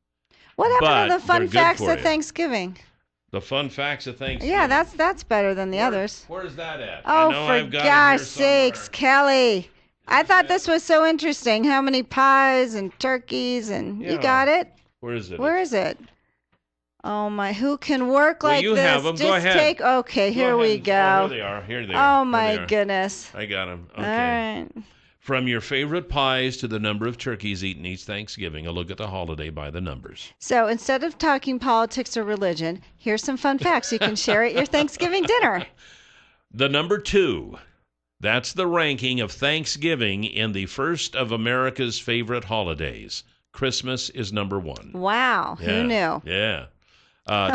Speaker 3: What happened
Speaker 2: but
Speaker 3: to the fun
Speaker 2: they're good
Speaker 3: facts
Speaker 2: for
Speaker 3: of
Speaker 2: you.
Speaker 3: Thanksgiving?
Speaker 2: The fun facts of Thanksgiving.
Speaker 3: Yeah, that's better than the others.
Speaker 2: Where's that at?
Speaker 3: Oh,
Speaker 2: I know
Speaker 3: for
Speaker 2: I've got it
Speaker 3: gosh
Speaker 2: here
Speaker 3: sakes, Kelly. I thought this was so interesting. How many pies and turkeys and you
Speaker 2: Yeah.
Speaker 3: got it?
Speaker 2: Where is it?
Speaker 3: Where is it? Oh my, who can work
Speaker 2: Well,
Speaker 3: like
Speaker 2: you
Speaker 3: this?
Speaker 2: have 'em.
Speaker 3: Just
Speaker 2: Go ahead.
Speaker 3: take Okay, here
Speaker 2: Go
Speaker 3: we
Speaker 2: ahead.
Speaker 3: go.
Speaker 2: Oh, here they are. Here they are.
Speaker 3: Oh my
Speaker 2: Here they are.
Speaker 3: goodness.
Speaker 2: I got them. Okay.
Speaker 3: All right.
Speaker 2: From your favorite pies to the number of turkeys eaten each Thanksgiving, a look at the holiday by the numbers.
Speaker 3: So instead of talking politics or religion, here's some fun facts you can share at your Thanksgiving dinner.
Speaker 2: The number 2. That's the ranking of Thanksgiving in the first of America's favorite holidays. Christmas is number 1.
Speaker 3: Wow,
Speaker 2: Yeah.
Speaker 3: who knew?
Speaker 2: Yeah.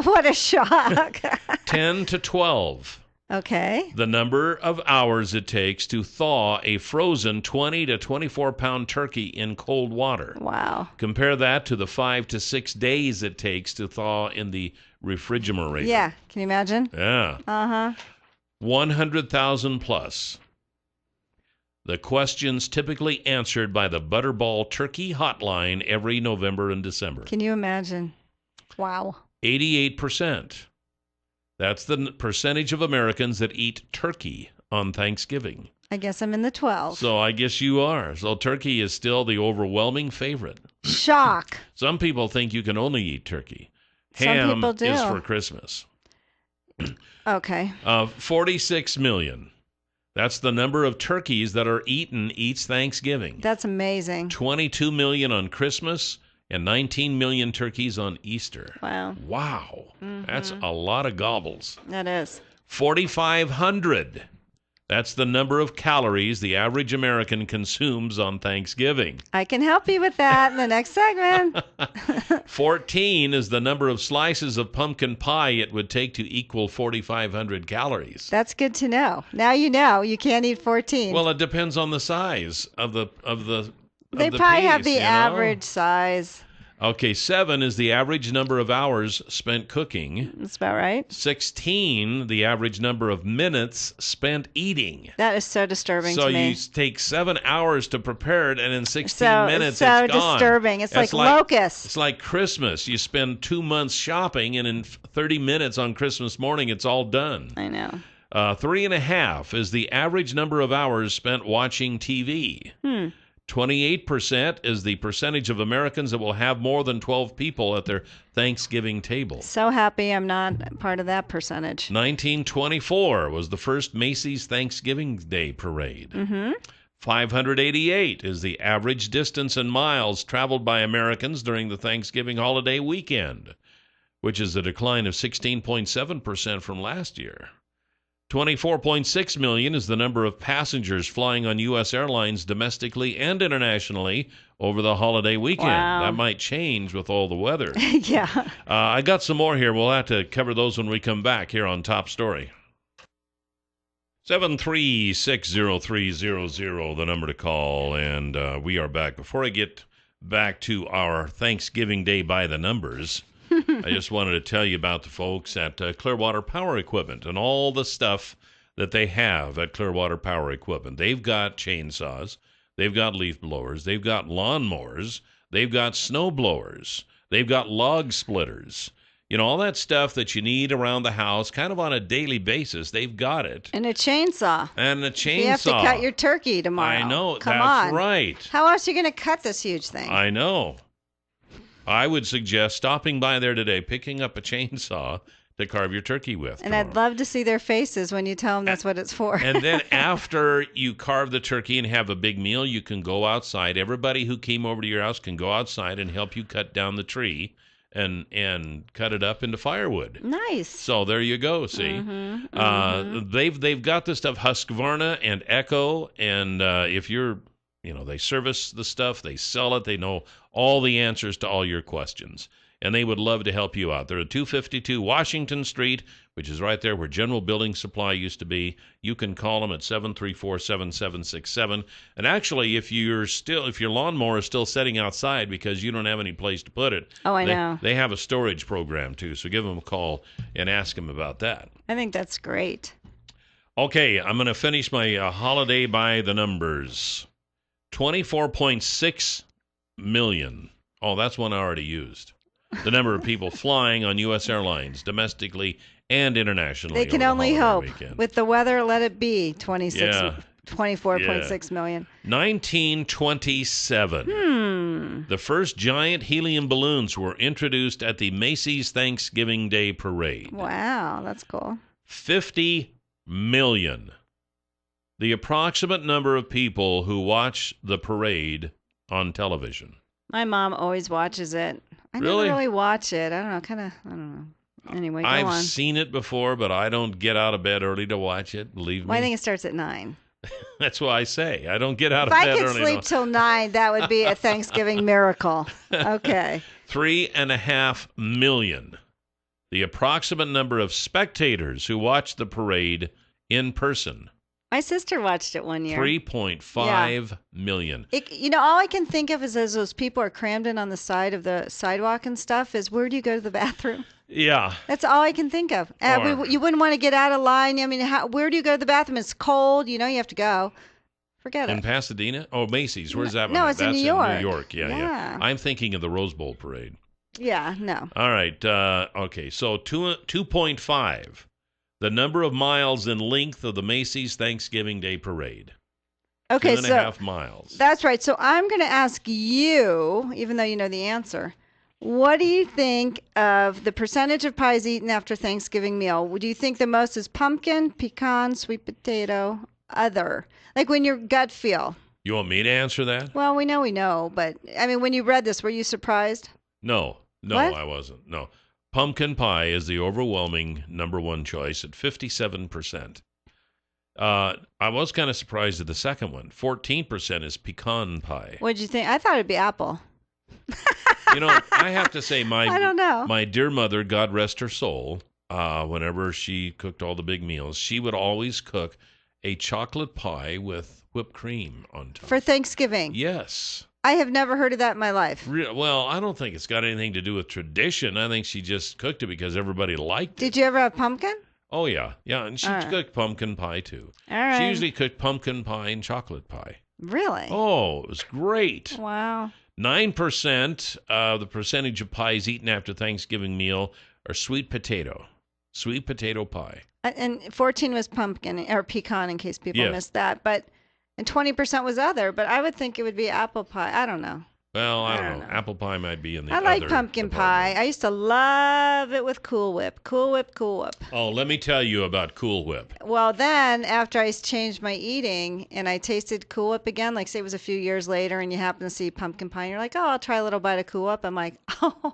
Speaker 3: What a shock.
Speaker 2: 10 to 12.
Speaker 3: Okay.
Speaker 2: The number of hours it takes to thaw a frozen 20 to 24-pound turkey in cold water.
Speaker 3: Wow.
Speaker 2: Compare that to the 5 to 6 days it takes to thaw in the refrigerator.
Speaker 3: Yeah, can you imagine?
Speaker 2: Yeah.
Speaker 3: Uh-huh.
Speaker 2: 100,000 plus. The questions typically answered by the Butterball Turkey Hotline every November and December.
Speaker 3: Can you imagine? Wow.
Speaker 2: 88%. That's the percentage of Americans that eat turkey on Thanksgiving.
Speaker 3: I guess I'm in the 12.
Speaker 2: So I guess you are. So turkey is still the overwhelming favorite.
Speaker 3: Shock.
Speaker 2: Some people think you can only eat turkey.
Speaker 3: Some
Speaker 2: Ham
Speaker 3: people do.
Speaker 2: is for Christmas.
Speaker 3: Okay.
Speaker 2: 46 million. That's the number of turkeys that are eaten each Thanksgiving.
Speaker 3: That's amazing.
Speaker 2: 22 million on Christmas and 19 million turkeys on Easter.
Speaker 3: Wow.
Speaker 2: Wow.
Speaker 3: Mhm.
Speaker 2: That's a lot of gobbles.
Speaker 3: That is.
Speaker 2: 4,500. That's the number of calories the average American consumes on Thanksgiving.
Speaker 3: I can help you with that in the next segment.
Speaker 2: 14 is the number of slices of pumpkin pie it would take to equal 4,500 calories.
Speaker 3: That's good to know. Now you know you can't eat 14.
Speaker 2: Well, it depends on the size of the
Speaker 3: they
Speaker 2: of the
Speaker 3: probably have
Speaker 2: piece,
Speaker 3: the
Speaker 2: you know?
Speaker 3: average size.
Speaker 2: Okay, 7 is the average number of hours spent cooking.
Speaker 3: That's about right.
Speaker 2: 16, the average number of minutes spent eating.
Speaker 3: That is so disturbing
Speaker 2: So
Speaker 3: to me.
Speaker 2: you take 7 hours to prepare it, and in 16
Speaker 3: So-
Speaker 2: minutes
Speaker 3: so
Speaker 2: it's gone.
Speaker 3: disturbing. It's like locusts.
Speaker 2: It's like Christmas. You spend 2 months shopping, and in 30 minutes on Christmas morning, it's all done.
Speaker 3: I know.
Speaker 2: 3.5 is the average number of hours spent watching TV. 12 28% is the percentage of Americans that will have more than 12 people at their Thanksgiving table.
Speaker 3: So happy I'm not part of that percentage.
Speaker 2: 1924 was the first Macy's Thanksgiving Day Parade. 588 is the average distance in miles traveled by Americans during the Thanksgiving holiday weekend, which is a decline of 16.7% from last year. 24.6 million is the number of passengers flying on U.S. airlines domestically and internationally over the holiday weekend.
Speaker 3: Wow.
Speaker 2: That might change with all the weather.
Speaker 3: Yeah.
Speaker 2: I got some more here. We'll have to cover those when we come back here on Top Story. 7360300, the number to call, and we are back. Before I get back to our Thanksgiving Day by the numbers, I just wanted to tell you about the folks at Clearwater Power Equipment and all the stuff that they have at Clearwater Power Equipment. They've got chainsaws, they've got leaf blowers, they've got lawnmowers, they've got snow blowers, they've got log splitters. You know, all that stuff that you need around the house kind of on a daily basis, they've got it.
Speaker 3: And a chainsaw.
Speaker 2: And a chainsaw.
Speaker 3: You have to cut your turkey tomorrow.
Speaker 2: I know,
Speaker 3: Come
Speaker 2: that's
Speaker 3: on.
Speaker 2: right.
Speaker 3: How else are you going to cut this huge thing?
Speaker 2: I know. I would suggest stopping by there today, picking up a chainsaw to carve your turkey with.
Speaker 3: And I'd love to see their faces when you tell them that's what it's for.
Speaker 2: And then after you carve the turkey and have a big meal, you can go outside. Everybody who came over to your house can go outside and help you cut down the tree and cut it up into firewood.
Speaker 3: Nice.
Speaker 2: So there you go. See, they've got this stuff, Husqvarna and Echo, and if you're, you know, they service the stuff, they sell it, they know all the answers to all your questions, and they would love to help you out. They're at 252 Washington Street, which is right there where General Building Supply used to be. You can call them at 734-7767. And actually, if your lawnmower is still sitting outside because you don't have any place to put it,
Speaker 3: I know.
Speaker 2: They have a storage program too. So give them a call and ask them about that.
Speaker 3: I think that's great.
Speaker 2: Okay, I'm going to finish my holiday by the numbers. 24.6 million. Oh, that's one I already used. The number of people flying on U.S. airlines, domestically and internationally.
Speaker 3: They can
Speaker 2: over the
Speaker 3: only
Speaker 2: holiday
Speaker 3: hope.
Speaker 2: weekend.
Speaker 3: With the weather, let it be 24.6 million.
Speaker 2: 1927. The first giant helium balloons were introduced at the Macy's Thanksgiving Day Parade.
Speaker 3: Wow, that's cool.
Speaker 2: 50 million. The approximate number of people who watch the parade on television.
Speaker 3: My mom always watches it. I
Speaker 2: Really?
Speaker 3: never really watch it. I don't know. Anyway, go on.
Speaker 2: I've seen it before, but I don't get out of bed early to watch it. Believe me.
Speaker 3: Well, I think it starts at 9.
Speaker 2: That's what I say. I don't get out
Speaker 3: If
Speaker 2: of
Speaker 3: I
Speaker 2: bed
Speaker 3: could
Speaker 2: early.
Speaker 3: sleep till 9, that would be a Thanksgiving miracle. Okay.
Speaker 2: 3.5 million. The approximate number of spectators who watched the parade in person.
Speaker 3: My sister watched it one year.
Speaker 2: 3.5 million.
Speaker 3: All I can think of is as those people are crammed in on the side of the sidewalk and stuff is where do you go to the bathroom?
Speaker 2: Yeah.
Speaker 3: That's all I can think of. You wouldn't want to get out of line. I mean, where do you go to the bathroom? It's cold. You have to go. Forget it.
Speaker 2: In Pasadena? Oh, Macy's. Where's that one?
Speaker 3: No, it's
Speaker 2: That's
Speaker 3: in New York.
Speaker 2: New York. Yeah. I'm thinking of the Rose Bowl parade.
Speaker 3: Yeah, no.
Speaker 2: All right. Okay. So 2.5. The number of miles in length of the Macy's Thanksgiving Day Parade.
Speaker 3: Okay,
Speaker 2: 2.5 miles.
Speaker 3: That's right. So I'm going to ask you, even though you know the answer, what do you think of the percentage of pies eaten after Thanksgiving meal? Do you think the most is pumpkin, pecan, sweet potato, other? Like when your gut feel.
Speaker 2: You want me to answer that?
Speaker 3: Well, we know, but I mean, when you read this, were you surprised?
Speaker 2: No,
Speaker 3: What?
Speaker 2: I wasn't. No. Pumpkin pie is the overwhelming number one choice at 57%. I was kind of surprised at the second one. 14% is pecan pie.
Speaker 3: What did you think? I thought it'd be apple.
Speaker 2: I have to say,
Speaker 3: I don't know.
Speaker 2: my dear mother, God rest her soul, whenever she cooked all the big meals, she would always cook a chocolate pie with whipped cream on top.
Speaker 3: For Thanksgiving?
Speaker 2: Yes.
Speaker 3: I have never heard of that in my life.
Speaker 2: Well, I don't think it's got anything to do with tradition. I think she just cooked it because everybody liked it.
Speaker 3: Did you ever have pumpkin?
Speaker 2: Oh, yeah. Yeah, and she cooked pumpkin pie, too.
Speaker 3: All right.
Speaker 2: She usually cooked pumpkin pie and chocolate pie.
Speaker 3: Really?
Speaker 2: Oh, it was great.
Speaker 3: Wow.
Speaker 2: 9% of the percentage of pies eaten after Thanksgiving meal are sweet potato pie.
Speaker 3: And 14 was pumpkin or pecan, in case people missed that. But and 20% was other. But I would think it would be apple pie. I don't know.
Speaker 2: Well, I don't know. Apple pie might be in the
Speaker 3: I like
Speaker 2: other
Speaker 3: pumpkin
Speaker 2: department.
Speaker 3: pie. I used to love it with Cool Whip. Cool Whip, Cool Whip.
Speaker 2: Oh, let me tell you about Cool Whip.
Speaker 3: Well, then after I changed my eating and I tasted Cool Whip again, like say it was a few years later and you happen to see pumpkin pie and you're like, oh, I'll try a little bite of Cool Whip. I'm like, oh,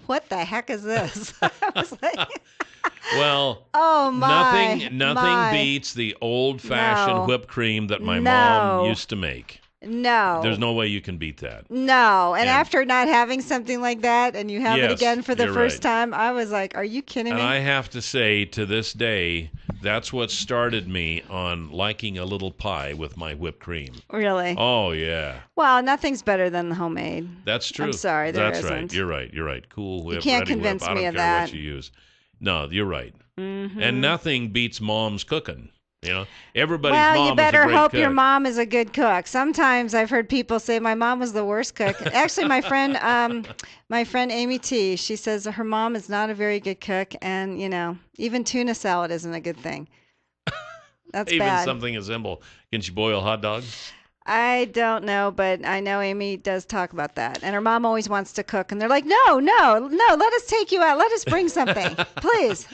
Speaker 3: what the heck is this? I was like,
Speaker 2: well,
Speaker 3: oh my,
Speaker 2: nothing beats the old-fashioned whipped cream that my mom used to make.
Speaker 3: No.
Speaker 2: There's no way you can beat that.
Speaker 3: No. And after not having something like that and you have it again for the first time, I was like, are you kidding me?
Speaker 2: And I have to say, to this day, that's what started me on liking a little pie with my whipped cream.
Speaker 3: Really?
Speaker 2: Oh, yeah.
Speaker 3: Well, nothing's better than the homemade.
Speaker 2: That's true.
Speaker 3: I'm sorry,
Speaker 2: That's
Speaker 3: isn't.
Speaker 2: right. You're right. Cool Whip,
Speaker 3: you can't
Speaker 2: Ready
Speaker 3: convince
Speaker 2: Whip.
Speaker 3: me
Speaker 2: I
Speaker 3: of
Speaker 2: don't care
Speaker 3: that.
Speaker 2: what you use. No, you're right.
Speaker 3: Mm-hmm.
Speaker 2: And nothing beats mom's cooking. You know, everybody's
Speaker 3: well,
Speaker 2: mom
Speaker 3: you better
Speaker 2: is a great
Speaker 3: hope
Speaker 2: cook.
Speaker 3: your mom is a good cook. Sometimes I've heard people say my mom was the worst cook. Actually, my friend Amy T, she says her mom is not a very good cook, and even tuna salad isn't a good thing. That's
Speaker 2: even
Speaker 3: bad.
Speaker 2: Something as simple. Can she boil hot dogs?
Speaker 3: I don't know, but I know Amy does talk about that. And her mom always wants to cook. And they're like, no, let us take you out. Let us bring something, please.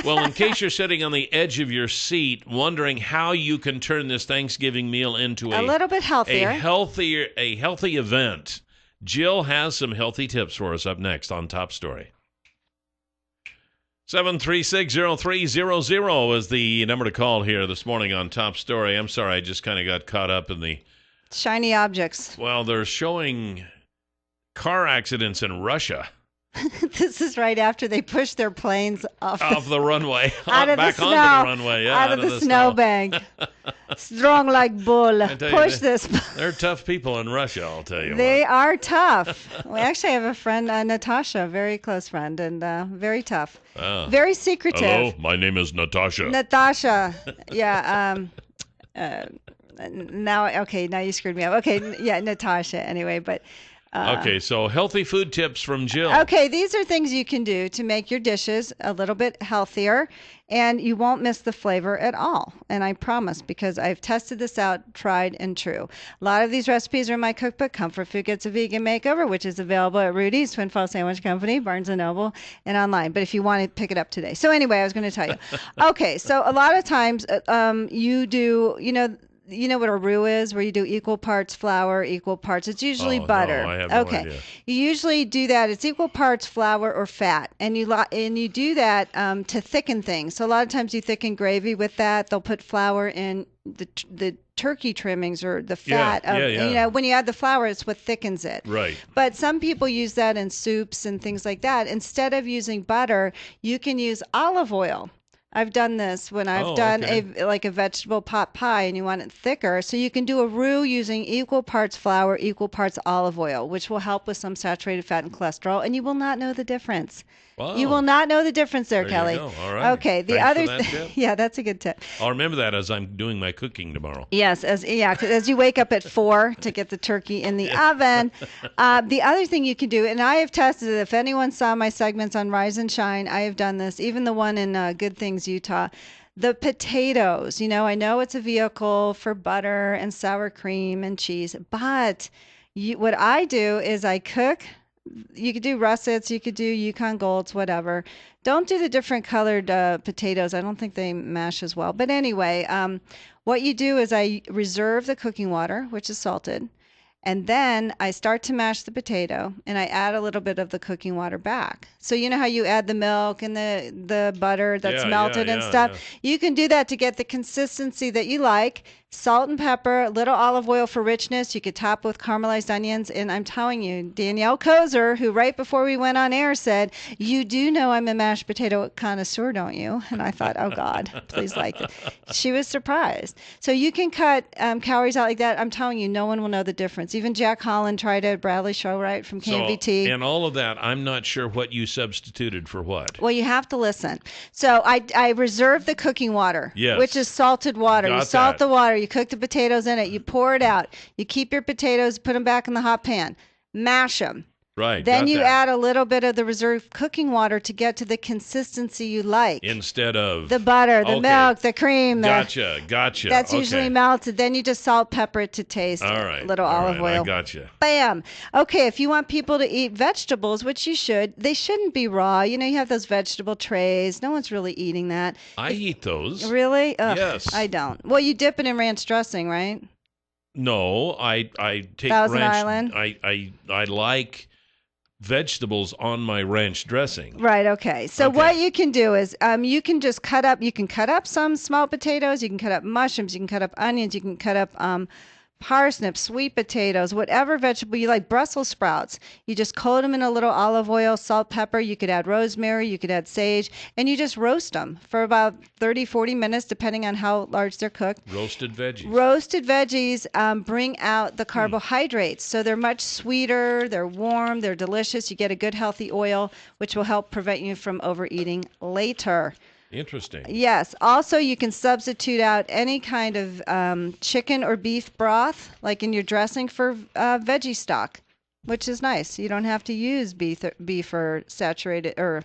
Speaker 2: Well, in case you're sitting on the edge of your seat wondering how you can turn this Thanksgiving meal into
Speaker 3: a little bit healthier.
Speaker 2: A healthy event, Jill has some healthy tips for us up next on Top Story. 7360300 is the number to call here this morning on Top Story. I'm sorry, I just kind of got caught up in the
Speaker 3: shiny objects.
Speaker 2: Well, they're showing car accidents in Russia.
Speaker 3: This is right after they pushed their planes off
Speaker 2: the runway,
Speaker 3: back
Speaker 2: onto the runway,
Speaker 3: out of the snowbank. Strong like bull. Push this.
Speaker 2: They're tough people in Russia, I'll tell you.
Speaker 3: They are tough. We actually have a friend, Natasha, very close friend, and very tough. Very secretive.
Speaker 2: Hello, my name is Natasha.
Speaker 3: Natasha. Yeah. Now you screwed me up. Okay, yeah, Natasha. Anyway, but.
Speaker 2: Okay, so healthy food tips from Jill.
Speaker 3: Okay, these are things you can do to make your dishes a little bit healthier, and you won't miss the flavor at all. And I promise, because I've tested this out, tried and true. A lot of these recipes are in my cookbook, Comfort Food Gets a Vegan Makeover, which is available at Rudy's, Twin Falls Sandwich Company, Barnes & Noble, and online. But if you want to pick it up today. So anyway, I was going to tell you. Okay, so a lot of times you do, you know what a roux is, where you do equal parts flour, equal parts. It's usually butter.
Speaker 2: No, I have no idea.
Speaker 3: You usually do that. It's equal parts flour or fat, and you do that to thicken things. So a lot of times you thicken gravy with that. They'll put flour in the turkey trimmings or the fat. When you add the flour, it's what thickens it.
Speaker 2: Right.
Speaker 3: But some people use that in soups and things like that. Instead of using butter, you can use olive oil. I've done this when I've done a vegetable pot pie and you want it thicker. So you can do a roux using equal parts flour, equal parts olive oil, which will help with some saturated fat and cholesterol, and you will not know the difference.
Speaker 2: Wow.
Speaker 3: You will not know the difference there, Kelly.
Speaker 2: You go. All right.
Speaker 3: Okay. Yeah, that's a good tip.
Speaker 2: I'll remember that as I'm doing my cooking tomorrow.
Speaker 3: Yes, as you wake up at 4 to get the turkey in the oven. The other thing you can do, and I have tested it. If anyone saw my segments on Rise and Shine, I have done this. Even the one in Good Things Utah. The potatoes. I know it's a vehicle for butter and sour cream and cheese, but what I do is I cook. You could do russets, you could do Yukon Golds, whatever. Don't do the different colored potatoes. I don't think they mash as well. But anyway, what you do is I reserve the cooking water, which is salted, and then I start to mash the potato, and I add a little bit of the cooking water back. So you know how you add the milk and the butter that's melted and stuff? Yeah. You can do that to get the consistency that you like. Salt and pepper, a little olive oil for richness. You could top with caramelized onions. And I'm telling you, Danielle Kozer, who right before we went on air said, you do know I'm a mashed potato connoisseur, don't you? And I thought, oh, God, please like it. She was surprised. So you can cut calories out like that. I'm telling you, no one will know the difference. Even Jack Holland tried it, Bradley Showright from KMVT.
Speaker 2: And all of that, I'm not sure what you substituted for what.
Speaker 3: Well, you have to listen. So I reserve the cooking water, which is salted water. You salt the water. You cook the potatoes in it. You pour it out. You keep your potatoes, put them back in the hot pan. Mash them.
Speaker 2: Right.
Speaker 3: Then
Speaker 2: got
Speaker 3: you
Speaker 2: that.
Speaker 3: add a little bit of the reserve cooking water to get to the consistency you like.
Speaker 2: Instead of
Speaker 3: the butter, the milk, the cream.
Speaker 2: Gotcha.
Speaker 3: That's usually melted. Then you just salt, pepper it to taste.
Speaker 2: All right.
Speaker 3: A little olive oil.
Speaker 2: I gotcha.
Speaker 3: Bam. Okay, if you want people to eat vegetables, which you should, they shouldn't be raw. You have those vegetable trays. No one's really eating that.
Speaker 2: I eat those.
Speaker 3: Really? Ugh,
Speaker 2: Yes.
Speaker 3: I don't. Well, you dip it in ranch dressing, right?
Speaker 2: No, I take
Speaker 3: Thousand
Speaker 2: ranch.
Speaker 3: Island?
Speaker 2: I like vegetables on my ranch dressing.
Speaker 3: Right. Okay. So what you can do is you can just cut up some small potatoes. You can cut up mushrooms. You can cut up onions. You can cut up parsnips, sweet potatoes, whatever vegetable you like, Brussels sprouts. You just coat them in a little olive oil, salt, pepper. You could add rosemary, you could add sage, and you just roast them for about 30, 40 minutes, depending on how large they're cooked.
Speaker 2: Roasted veggies.
Speaker 3: Roasted veggies bring out the carbohydrates. So they're much sweeter, they're warm, they're delicious. You get a good healthy oil, which will help prevent you from overeating later.
Speaker 2: Interesting.
Speaker 3: Yes. Also, you can substitute out any kind of chicken or beef broth, like in your dressing, for veggie stock, which is nice. You don't have to use beef or saturated or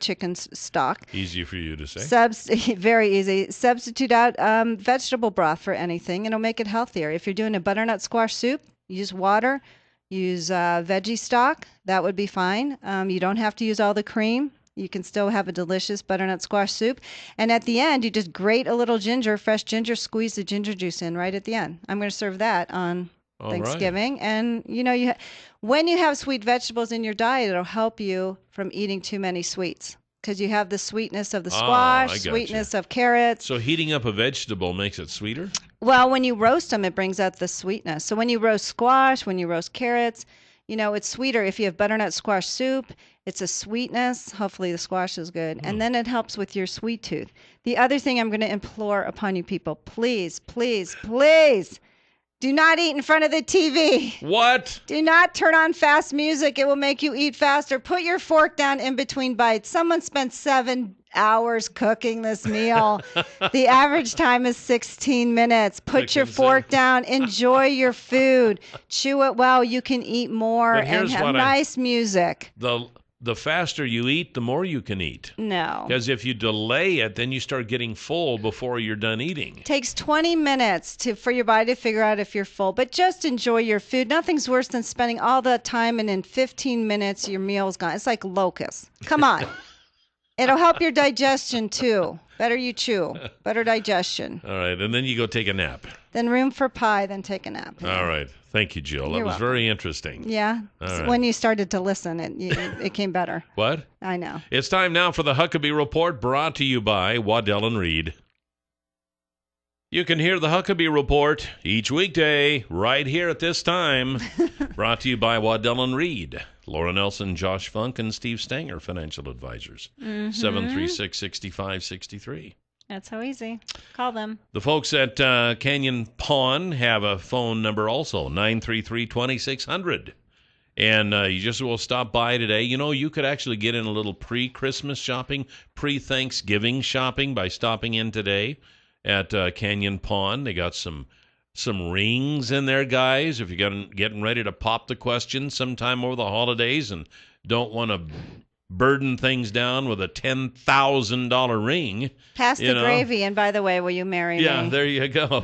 Speaker 3: chicken stock.
Speaker 2: Easy for you to say.
Speaker 3: Very easy. Substitute out vegetable broth for anything. It'll make it healthier. If you're doing a butternut squash soup, use water. Use veggie stock. That would be fine. You don't have to use all the cream. You can still have a delicious butternut squash soup. And at the end, you just grate a little ginger, fresh ginger, squeeze the ginger juice in right at the end. I'm going to serve that on Thanksgiving. Right. And, when you have sweet vegetables in your diet, it'll help you from eating too many sweets because you have the sweetness of the squash, sweetness of carrots.
Speaker 2: So heating up a vegetable makes it sweeter?
Speaker 3: Well, when you roast them, it brings out the sweetness. So when you roast squash, when you roast carrots, it's sweeter. If you have butternut squash soup, it's a sweetness. Hopefully the squash is good. And then it helps with your sweet tooth. The other thing I'm going to implore upon you people, please, please, please, do not eat in front of the TV.
Speaker 2: What?
Speaker 3: Do not turn on fast music. It will make you eat faster. Put your fork down in between bites. Someone spent 7 hours cooking this meal. The average time is 16 minutes. Put your fork down. Enjoy your food. Chew it well. You can eat more and have nice music.
Speaker 2: The faster you eat, the more you can eat.
Speaker 3: No.
Speaker 2: Because if you delay it, then you start getting full before you're done eating.
Speaker 3: It takes 20 minutes for your body to figure out if you're full. But just enjoy your food. Nothing's worse than spending all that time and in 15 minutes your meal's gone. It's like locusts. Come on. It'll help your digestion, too. Better you chew. Better digestion.
Speaker 2: All right. And then you go take a nap.
Speaker 3: Then room for pie, then take a nap.
Speaker 2: Yeah. All right. Thank you, Jill. That was very interesting.
Speaker 3: Yeah. So when you started to listen, it came better.
Speaker 2: What?
Speaker 3: I know.
Speaker 2: It's time now for the Huckabee Report, brought to you by Waddell & Reed. You can hear the Huckabee Report each weekday right here at this time. Brought to you by Waddell & Reed. Laura Nelson, Josh Funk, and Steve Stanger, financial advisors. 736-6563.
Speaker 3: That's so easy. Call them.
Speaker 2: The folks at Canyon Pawn have a phone number also, 933-2600. And you just will stop by today. You could actually get in a little pre-Christmas shopping, pre-Thanksgiving shopping by stopping in today at Canyon Pawn. They got some rings in there, guys, if you're getting ready to pop the question sometime over the holidays and don't want to burden things down with a $10,000 ring.
Speaker 3: Pass the gravy, and by the way, will you marry me?
Speaker 2: Yeah, there you go.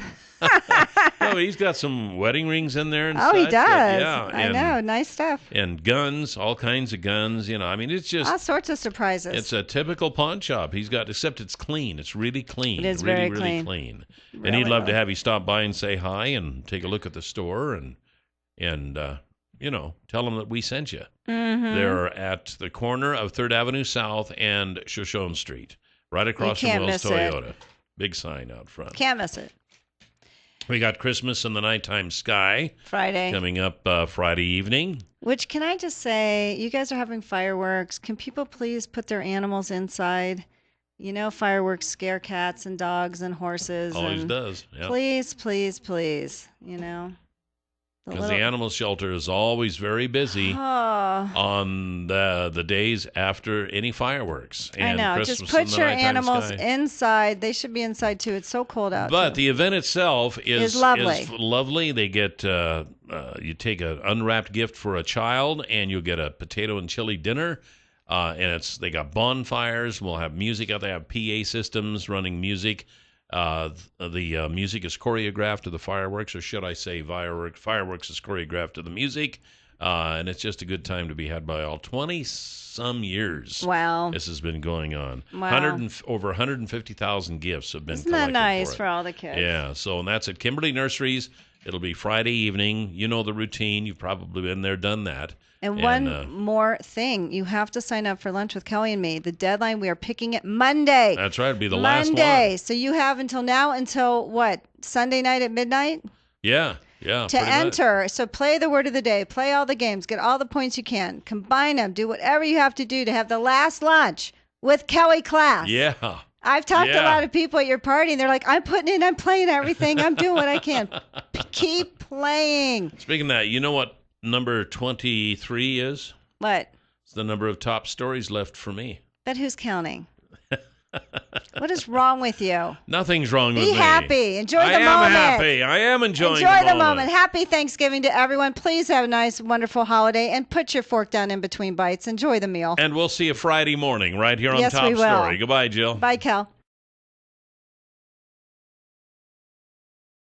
Speaker 2: No, he's got some wedding rings in there and such.
Speaker 3: He does.
Speaker 2: Yeah,
Speaker 3: I know. Nice stuff.
Speaker 2: And guns, all kinds of guns. It's just
Speaker 3: all sorts of surprises.
Speaker 2: It's a typical pawn shop. He's got, except it's clean. It's really clean.
Speaker 3: It is
Speaker 2: really,
Speaker 3: very
Speaker 2: clean. And he'd love to have you stop by and say hi and take a look at the store and tell them that we sent you.
Speaker 3: Mm-hmm.
Speaker 2: They're at the corner of 3rd Avenue South and Shoshone Street, right across from Wells Toyota. Big sign out front.
Speaker 3: Can't miss it.
Speaker 2: We got Christmas in the Nighttime Sky
Speaker 3: Friday
Speaker 2: coming up Friday evening.
Speaker 3: Which, can I just say, you guys are having fireworks. Can people please put their animals inside? Fireworks scare cats and dogs and horses.
Speaker 2: Always does. Yeah.
Speaker 3: Please, please, please.
Speaker 2: Because the animal shelter is always very busy on the days after any fireworks. And
Speaker 3: I know.
Speaker 2: Christmas
Speaker 3: Just put
Speaker 2: in the
Speaker 3: your
Speaker 2: nighttime
Speaker 3: animals
Speaker 2: sky.
Speaker 3: inside. They should be inside too. It's so cold out.
Speaker 2: But the event itself is
Speaker 3: lovely.
Speaker 2: Lovely. They get you take an unwrapped gift for a child, and you'll get a potato and chili dinner. And they got bonfires. We'll have music out there. They have PA systems running music. The music is choreographed to the fireworks, or should I say fireworks is choreographed to the music. And it's just a good time to be had by all. 20-some years.
Speaker 3: Wow.
Speaker 2: This has been going on.
Speaker 3: Wow.
Speaker 2: Over 150,000 gifts have been
Speaker 3: Isn't that
Speaker 2: collected
Speaker 3: nice
Speaker 2: for
Speaker 3: for all the kids?
Speaker 2: Yeah, and that's at Kimberly Nurseries. It'll be Friday evening. You know the routine. You've probably been there, done that.
Speaker 3: And one more thing. You have to sign up for Lunch with Kelly and me. The deadline, we are picking it Monday.
Speaker 2: That's right. It'll be the last one.
Speaker 3: Monday. So you have until what? Sunday night at midnight?
Speaker 2: Yeah.
Speaker 3: To enter. So play the word of the day. Play all the games. Get all the points you can. Combine them. Do whatever you have to do to have the last lunch with Kelly Class.
Speaker 2: Yeah.
Speaker 3: I've talked to a lot of people at your party, and they're like, I'm playing everything. I'm doing what I can. Keep playing.
Speaker 2: Speaking of that, you know what number 23 is?
Speaker 3: What?
Speaker 2: It's the number of top stories left for me.
Speaker 3: But who's counting? What is wrong with you?
Speaker 2: Nothing's wrong with me.
Speaker 3: Be happy. Enjoy the moment.
Speaker 2: I am happy. I am enjoying
Speaker 3: the moment. Happy Thanksgiving to everyone. Please have a nice, wonderful holiday, and put your fork down in between bites. Enjoy the meal.
Speaker 2: And we'll see you Friday morning right here on
Speaker 3: Yes,
Speaker 2: Top
Speaker 3: we will.
Speaker 2: Story. Goodbye, Jill.
Speaker 3: Bye, Cal.